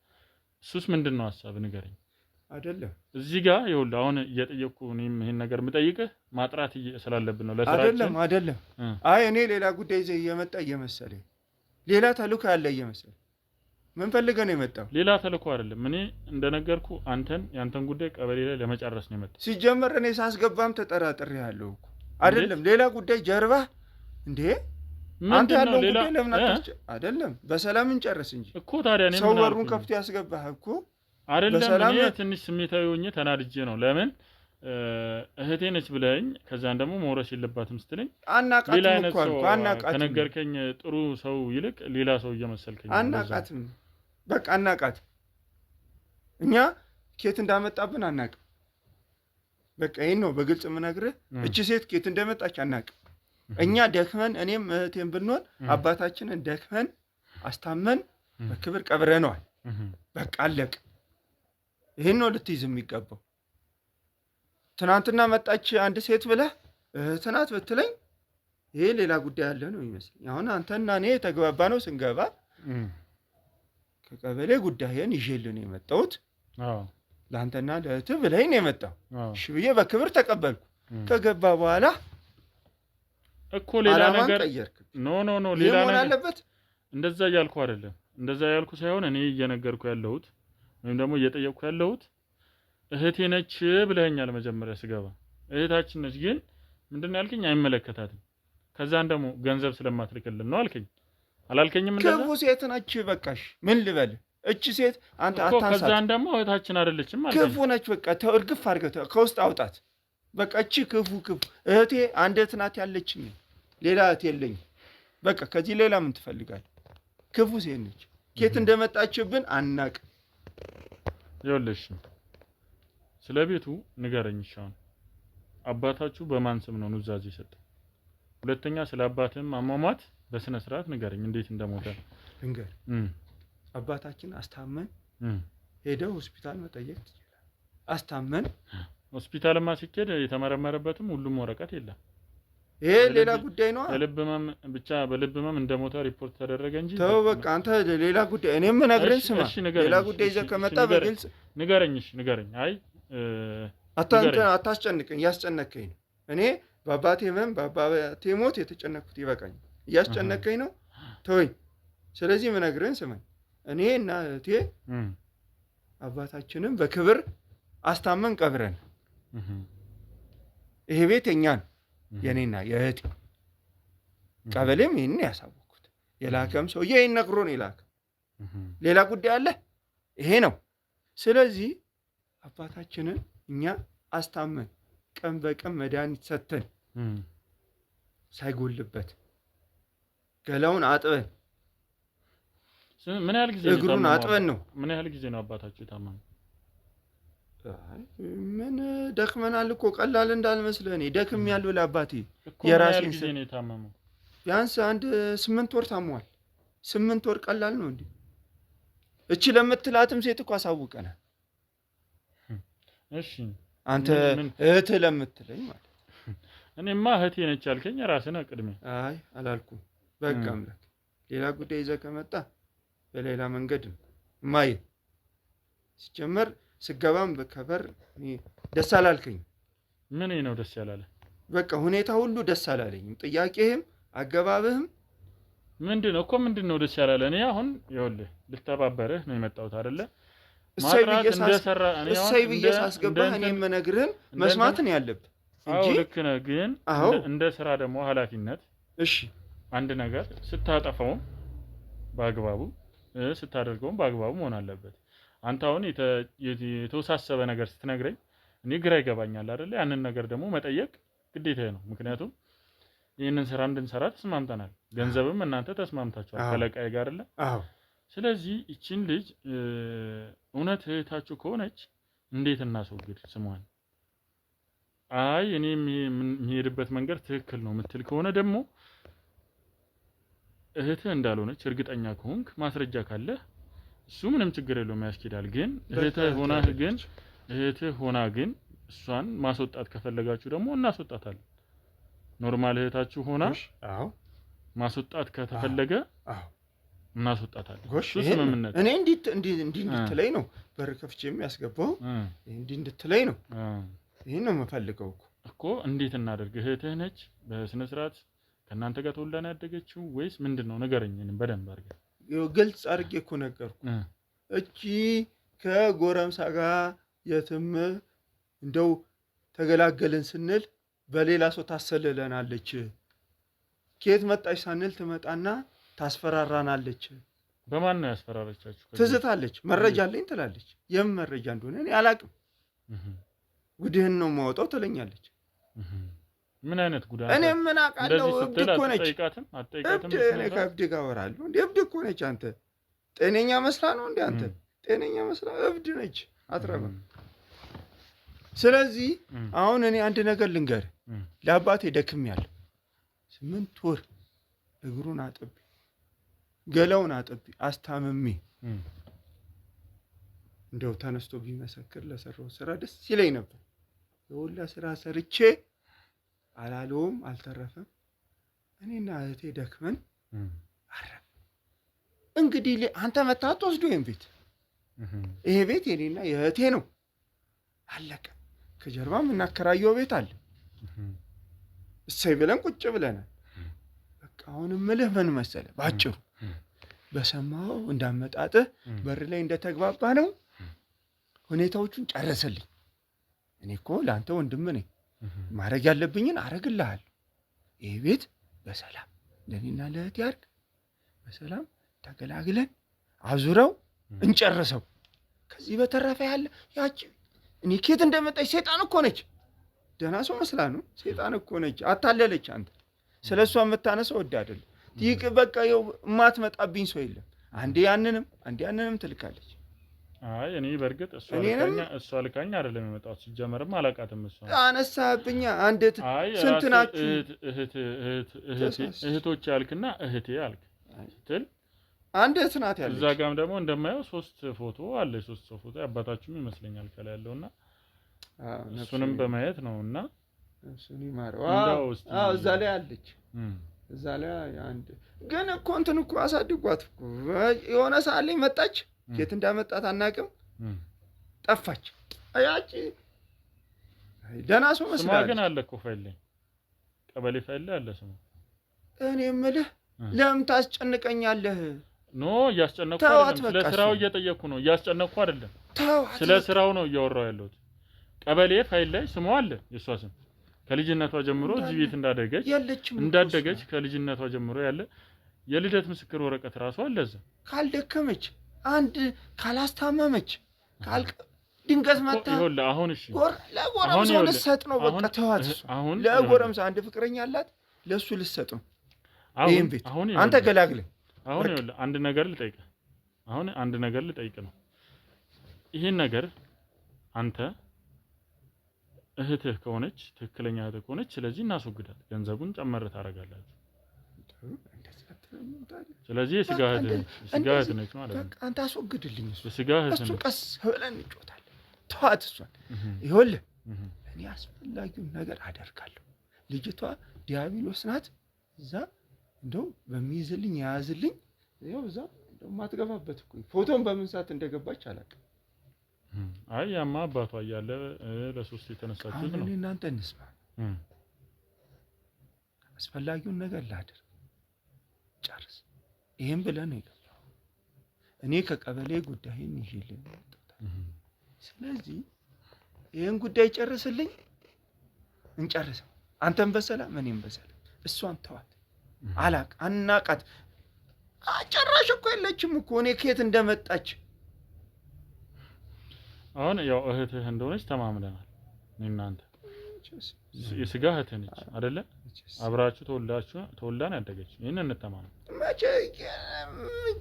C: እሱስ ምንድነው ሐሳብ ንገረኝ።
B: አይደለም
C: እዚህ ጋር ይኸውልህ አሁን እየጠየቅኩ እኔም ይሄን ነገር የምጠይቅህ ማጥራት ስላለብን ነው ለስራችን።
B: አይደለም አይ እኔ ሌላ ጉዳይ ይዘህ እየመጣ እየመሰለኝ ሌላ ተልእኮ ያለ እየመሰለኝ። ምን ፈልገህ ነው የመጣው?
C: ሌላ ተልእኮ አይደለም። እኔ እንደነገርኩ ያንተን ጉዳይ ቀበሌ ላይ ለመጨረስ ነው የመጣው።
B: ሲጀመር እኔ ሳስገባም ተጠራጥሬሃለሁ እኮ አይደለም። ሌላ ጉዳይ ጀርባ እንዴ አንተ ያለው ጉዳይ ለምን አይደለም? በሰላም እንጨርስ እንጂ
C: እኮ ታዲያ እኔ
B: ሰው በሩን ከፍቶ ያስገባህ እኮ
C: አይደለም። እኔ ትንሽ ስሜታዊ ሆኜ ተናድጄ ነው። ለምን እህቴ ነች ብለኝ ከዛን ደግሞ መውረስ የለባትም ስትለኝ
B: አናቃትም እኮ አናቃትም።
C: ከነገርከኝ ጥሩ ሰው ይልቅ ሌላ ሰው እየመሰልከኝ
B: አናቃትም። በቃ አናቃትም። እኛ ኬት እንዳመጣብን አናቅም። በቃ ይሄን ነው በግልጽ የምነግርህ። እቺ ሴት ኬት እንደመጣች አናቅም። እኛ ደክመን እኔም እህቴን ብንሆን አባታችንን ደክመን አስታመን በክብር ቀብረነዋል። በቃ አለቅ። ይሄን ነው ልትይዝ የሚገባው። ትናንትና መጣች አንድ ሴት ብለህ እህት ናት ብትለኝ ይሄ ሌላ ጉዳይ ያለ ነው ይመስለኝ። አሁን አንተና እኔ የተግባባ ነው ስንገባ ከቀበሌ ጉዳይን ይዤልህ ነው የመጣሁት። ለአንተና ለእህትህ ብለኝ ነው የመጣው። እሺ ብዬ በክብር ተቀበልኩ። ከገባ በኋላ
C: እኮ ሌላ ነገር ኖ ሌላ ነገር
B: አለበት።
C: እንደዛ እያልኩ አይደለም። እንደዛ ያልኩ ሳይሆን እኔ እየነገርኩ ያለሁት ወይም ደግሞ እየጠየቅኩ ያለሁት እህቴ ነች ብለኸኛል መጀመሪያ ስገባ። እህታችን ነች ግን ምንድነው ያልከኝ? አይመለከታትም። ከዛን ደግሞ ገንዘብ ስለማትልክልን ነው አልከኝ። አላልከኝም? እንደዛ
B: ክፉ ሴት ነች። በቃሽ ምን ልበል? እቺ ሴት አንተ አታንሳት።
C: ከዛን ደግሞ እህታችን አይደለችም ማለት
B: ክፉ ነች። በቃ እርግፍ አድርገህ ከውስጥ አውጣት። በቃ እቺ ክፉ እህቴ አንድ እህት ናት ያለችኝ፣ ሌላ እህት የለኝም። በቃ ከዚህ ሌላ ምን ትፈልጋለህ? ክፉ ሴት ነች። ኬት እንደመጣችብን አናቅ።
C: ይኸውልሽ ስለ ቤቱ ንገረኝ። አሁን አባታችሁ በማን ስም ነው ኑዛዜ የሰጠው? ሁለተኛ ስለ አባትህም አሟሟት በስነ ስርዓት ንገረኝ፣ እንዴት እንደሞተ
B: ንገር። አባታችን አስታመን ሄደው ሆስፒታል መጠየቅ ትችላለህ። አስታመን
C: ሆስፒታልማ ሲኬድ የተመረመረበትም ሁሉም ወረቀት የለም።
B: ይሄ ሌላ ጉዳይ ነው።
C: በልብ ህመም ብቻ በልብ ህመም እንደሞተ ሪፖርት ተደረገ እንጂ
B: ተው በቃ አንተ ሌላ ጉዳይ እኔም ነግረኝ ስማ። ሌላ ጉዳይ ይዘህ ከመጣ በግልጽ
C: ንገረኝ። አይ
B: አታስጨንቀኝ፣ እያስጨነቀኝ ነው። እኔ በአባቴ ህመም በአባቴ ሞት የተጨነቅኩት ይበቃኝ። እያስጨነቀኝ ነው፣ ተወኝ። ስለዚህ የምነግርህን ስማኝ። እኔ እና እህቴ አባታችንን በክብር አስታመን ቀብረን ይሄ ቤት የኛ ነው፣ የኔና የእህቴ። ቀበሌም ይህን ያሳወቅኩት የላከም ሰውዬ ይህን ነግሮን የላከ ሌላ ጉዳይ አለ፣ ይሄ ነው። ስለዚህ አባታችንን እኛ አስታመን ቀን በቀን መድኃኒት ሰተን ሳይጎልበት ገላውን አጥበን
C: ምን ያህል ጊዜ
B: እግሩን አጥበን ነው።
C: ምን ያህል ጊዜ ነው አባታችሁ የታመመው?
B: ምን ደክመናል እኮ ቀላል እንዳልመስልህ። እኔ ደክም ያልብል አባቴ
C: የራሴን ጊዜ ነው የታመመው።
B: ቢያንስ 8 ወር ታሟል። 8 ወር ቀላል ነው እንዴ? እቺ ለምትላትም ሴት እኮ አሳውቀናል።
C: እሺ
B: አንተ እህትህ ለምትለኝ ማለት
C: እኔማ እህቴ ነች ያልከኝ ራስህ ነህ ቅድሜ።
B: አይ አላልኩም። በቃ አምላክ ሌላ ጉዳይ ይዘህ ከመጣ በሌላ መንገድ ማይ ሲጀመር ስገባም በከበር ደስ አላልከኝ።
C: ምን ነው ደስ ያላለ?
B: በቃ ሁኔታ ሁሉ ደስ አላለኝም። ጥያቄህም አገባብህም
C: ምንድነው እኮ ምንድነው ደስ ያላለ? እኔ አሁን ይኸውልህ ልተባበርህ ነው የመጣሁት አይደለ?
B: እሰይ ብዬ ሳስገባህ እኔ የምነግርህን መስማት ነው ያለብህ እንጂ።
C: ልክ ነህ፣ ግን እንደ ስራ ደግሞ ኃላፊነት
B: እሺ
C: አንድ ነገር ስታጠፋውም በአግባቡ ስታደርገውም በአግባቡ መሆን አለበት። አንተ አሁን የተወሳሰበ ነገር ስትነግረኝ እኔ ግራ ይገባኛል አይደለ? ያንን ነገር ደግሞ መጠየቅ ግዴታዬ ነው። ምክንያቱም ይህንን ስራ እንድንሰራ ተስማምተናል። ገንዘብም እናንተ ተስማምታችኋል ከለቃዬ ጋር አይደለ?
B: አዎ።
C: ስለዚህ እቺን ልጅ እውነት እህታችሁ ከሆነች እንዴት እናስወግድ ስሟን? አይ እኔ የሚሄድበት መንገድ ትክክል ነው የምትል ከሆነ ደግሞ እህትህ እንዳልሆነች እርግጠኛ ከሆንክ ማስረጃ ካለ እሱ ምንም ችግር የለውም ያስኬዳል። ግን እህትህ ሆና ግን እሷን ማስወጣት ከፈለጋችሁ ደግሞ እናስወጣታለን። ኖርማል እህታችሁ ሆና ማስወጣት ከተፈለገ እናስወጣታለን። እሱ ስምምነት።
B: እኔ እንዲህ እንድትለኝ ነው በር ከፍቼ የሚያስገባው እንዲህ እንድትለኝ ነው። ይሄን ነው የምፈልገው
C: እኮ። እንዴት እናደርግ? እህትህ ነች በስነ ስርዓት ከእናንተ ጋር ተወልዳ ነው ያደገችው ወይስ ምንድነው? ንገረኝ በደንብ አድርገህ።
B: ግልጽ አድርጌ እኮ ነገርኩ። እቺ ከጎረምሳ ጋር የትም እንደው ተገላገልን ስንል በሌላ ሰው ታሰልለናለች። ከየት መጣች ሳንል ትመጣና ታስፈራራናለች።
C: በማን ነው ያስፈራረቻችሁ?
B: ትዝታለች። መረጃ አለኝ ትላለች። የምን መረጃ እንደሆነ እኔ አላቅም። ጉድህን ነው የማወጣው ትለኛለች።
C: ምን አይነት ጉዳይ?
B: እኔ ምን አውቃለሁ? እብድ እኮ ነች። እኔ ከእብድ ጋር አወራለሁ እንዴ? እብድ እኮ ነች። አንተ ጤነኛ መስላ ነው እንዴ? አንተ ጤነኛ መስላ እብድ ነች። አትረባም። ስለዚህ አሁን እኔ አንድ ነገር ልንገርህ። ለአባቴ ደክሜያለሁ። 8 ወር እግሩን አጥቤ ገላውን አጥቤ አስታምሜ እንደው ተነስቶ ቢመሰክር ለሰራው ስራ ደስ ይለኝ ነበር። የሁላ ስራ ሰርቼ አላለውም፣ አልተረፈም። እኔና እህቴ ደክመን አረፍ። እንግዲህ አንተ መታት ወስዶ ይሄን ቤት ይሄ ቤት የኔና የእህቴ ነው። አለቀ። ከጀርባም እናከራየው ቤት አለ። እሰይ ብለን ቁጭ ብለናል። በቃ አሁን እምልህ ምን መሰለህ፣ ባጭሩ በሰማው እንዳመጣጥህ በር ላይ እንደተግባባ ነው ሁኔታዎቹን ጨረሰልኝ። እኔ እኮ ለአንተ ወንድም ነኝ። ማድረግ ያለብኝን አረግልሃለሁ። ይሄ ቤት በሰላም ለኔና ለእህቴ ያርግ። በሰላም ተገላግለን አዙረው እንጨርሰው። ከዚህ በተረፈ ያለ ያቺ እኔ ኬት እንደመጣች ሰይጣን እኮ ነች። ደህና ሰው መስላ ነው። ሰይጣን እኮ ነች። አታለለች። አንተ ስለሷ የምታነሳው ወድ አይደል? ይቅ በቃ ይው ማትመጣብኝ ሰው የለም። አንዴ ያንንም ትልካለች።
C: አይ እኔ በርግጥ እሷ ልካኛ አይደለም የመጣው። ሲጀመርም አላቃትም። እሷ አነሳብኛ።
B: አንድ ስንት ናችሁ?
C: እህቶች ያልክና እህቴ ያልክ ስትል
B: አንድ እህት ናት ያለች።
C: እዛ ጋም ደግሞ እንደማየው 3 ፎቶ አለ። 3 ፎቶ አባታችሁም ይመስለኛል ከላይ ያለውና እሱንም በማየት ነውና
B: እሱን ይማረው። እዛ ላይ አለች። እዛ ላይ አንድ ግን እኮ እንትን እኮ አሳድጓት እኮ የሆነ ሰዓት ላይ መጣች። የት እንዳመጣት አናውቅም። ጠፋች። ያቺ ደህና ሰው መስላለች።
C: ስሟ ግን አለ እኮ ፋይል ላይ ቀበሌ ፋይል ላይ አለ ስሟ።
B: እኔ የምልህ ለምን ታስጨንቀኛለህ?
C: ኖ እያስጨነቅኩ አይደለም። ስለ ስራው እየጠየቅኩ ነው። እያስጨነቅኩ አይደለም። ስለ ስራው ነው እያወራሁ ያለሁት። ቀበሌ ፋይል ላይ ስሟ አለ። የሷ ስም ከልጅነቷ ጀምሮ እዚህ ቤት እንዳደገች ከልጅነቷ ጀምሮ ያለ የልደት ምስክር ወረቀት ራሱ አለ እዛ። ካልደከመች አንድ ካላስታመመች ድንገት መጣ ይኸውልህ። አሁን እሺ ለጎረምሳ ልትሰጥ ነው። በቃ ተዋት። አሁን ለጎረምሳ አንድ ፍቅረኛ አላት፣ ለሱ ልትሰጥ ነው። ይሄን ቤት አንተ ገላግለህ። አሁን ይኸውልህ አንድ ነገር ልጠይቅህ ነው። ይሄን ነገር አንተ እህትህ ከሆነች ትክክለኛ እህትህ ከሆነች ስለዚህ እናስወግዳት። ገንዘቡን ጨመር ታደርጋላችሁ። ስለዚህ የስጋ እህት ነች ማለት ነው። አንተ አስወግድልኝ። የስጋ እህት ነች። ቀስ ብለን እንጮታለን። ተዋት እሷን። ይኸውልህ እኔ አስፈላጊውን ነገር አደርጋለሁ። ልጅቷ ዲያብሎስ ናት። እዛ እንደው በሚይዝልኝ የያዝልኝ። ይኸው እዛ እንደው ማትገባበት እኮ ፎቶን በምን ሰዓት እንደገባች አላውቅም። አይ ያማ አባቷ እያለ ለሶስት የተነሳችሁት ነው። እኔ እናንተ እንስማ። አስፈላጊውን ነገር ላድርግ ጨርስ። ይሄን ብለህ ነው የገባው። እኔ ከቀበሌ ጉዳይን ይዤልኝ መጣሁ። ስለዚህ ይሄን ጉዳይ ጨርስልኝ፣ እንጨርሰው። አንተም በሰላም እኔም በሰላም። እሷን ተዋት። አናቃት። ጨራሽ እኮ የለችም እኮ እኔ ከየት እንደመጣች። አሁን ያው እህትህ እንደሆነች ተማምለናል። እናንተ የስጋ እህትህ ነች አይደለ? አብራችሁ ተወልዳን ያደገች። ይሄን እንተማመን። መቼ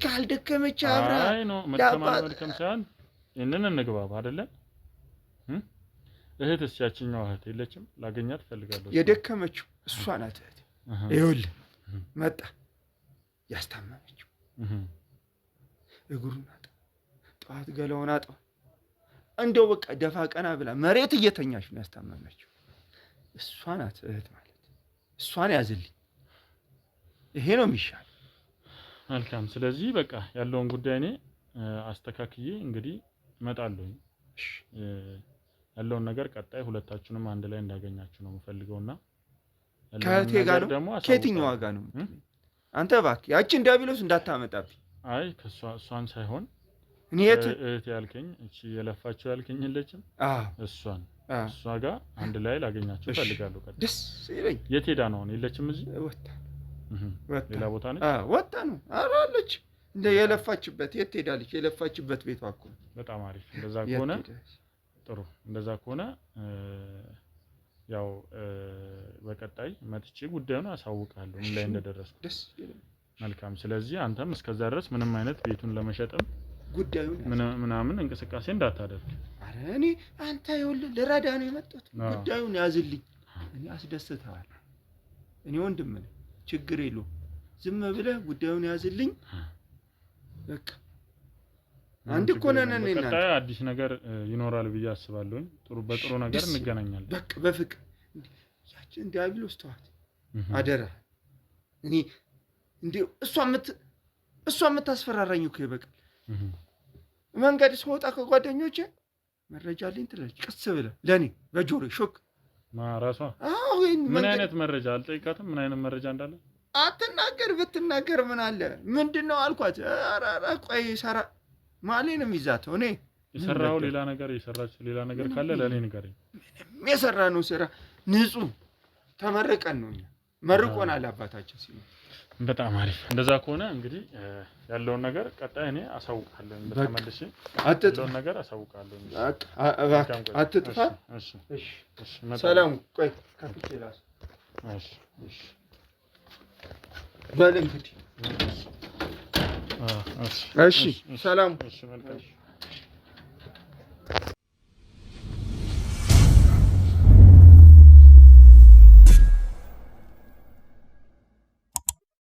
C: ካልደከመች አብራ አይ ነው መልከም ሳይሆን ይሄንን እንግባባ አይደለ? እህትስ ያቺኛው እህት የለችም? ላገኛት እፈልጋለሁ። የደከመችው እሷ ናት እህት። ይኸውልህ መጣ ያስታመመችው እግሩን አጣ፣ ጠዋት ገላውን አጣ። እንደው በቃ ደፋ ቀና ብላ መሬት እየተኛች ነው ያስታመመችው። እሷ ናት እህት ማለት። እሷን ያዝልኝ። ይሄ ነው የሚሻል። መልካም። ስለዚህ በቃ ያለውን ጉዳይ እኔ አስተካክዬ እንግዲህ እመጣለሁ። እሺ ያለውን ነገር ቀጣይ ሁለታችሁንም አንድ ላይ እንዳገኛችሁ ነው የምፈልገውና ከእህቴ ጋር ነው። ከየትኛዋ ጋር ነው አንተ? እባክህ ያቺን ዲያብሎስ እንዳታመጣብኝ። አይ እሷን ሳይሆን እኔ እህቴ ያልከኝ እቺ የለፋችሁ ያልከኝ የለችም? እሷ ጋር አንድ ላይ ላገኛችሁ እፈልጋለሁ። ቀጣይ ደስ ይለኝ። የት ሄዳ ነው? የለችም እዚህ ወጣ ሌላ ቦታ ነች። ወጣ ነው አራለች። እንደ የለፋችበት የት ሄዳለች? የለፋችበት ቤቷ እኮ። በጣም አሪፍ። እንደዛ ከሆነ ጥሩ። እንደዛ ከሆነ ያው በቀጣይ መጥቼ ጉዳዩን አሳውቃለሁ ምን ላይ እንደደረስኩ። ደስ ይለኝ። መልካም። ስለዚህ አንተም እስከዛ ድረስ ምንም አይነት ቤቱን ለመሸጥም ጉዳዩን ምናምን እንቅስቃሴ እንዳታደርግ። አረ እኔ አንተ ይኸውልህ ልረዳ ነው የመጣሁት። ጉዳዩን ያዝልኝ። እኔ አስደስተዋል። እኔ ወንድም ነኝ፣ ችግር የለውም። ዝም ብለህ ጉዳዩን ያዝልኝ በቃ። አንድ እኮ ነን እና ቀጣይ አዲስ ነገር ይኖራል ብዬ አስባለሁ። በጥሩ ነገር እንገናኛለን። በቃ በፍቅር ያችን ዲያብሎስ ተዋት አደራ። እኔ እንዴ እሷ የምታስፈራራኝ እኮ ይበቃል። መንገድ ስወጣ ከጓደኞቼ መረጃ አለኝ ትላለች። ቀስ ብለህ ለኔ በጆሮ ሾክ ማራሷ። አዎ ምን አይነት መረጃ አልጠይቃትም? ምን አይነት መረጃ እንዳለ አትናገር። ብትናገር ምን አለ? ምንድነው አልኳት። ኧረ ቆይ ሰራ ማለንም ይዛተው እኔ የሰራው ሌላ ነገር የሰራች ሌላ ነገር ካለ ለኔ ንገረኝ። ምንም የሰራነው ስራ ንጹህ ተመረቀን ነው። እኛ መርቆናል አባታችን ሲሉ። በጣም አሪፍ። እንደዛ ከሆነ እንግዲህ ያለውን ነገር ቀጣይ እኔ አሳውቃለሁ። በተመለሽ ያለውን ነገር አሳውቃለሁ። አትጥፋ። እሺ እሺ። ሰላም። ቆይ ከፍቼ ላስ። እሺ በል እንግዲህ። እሺ ሰላም። እሺ መልካም።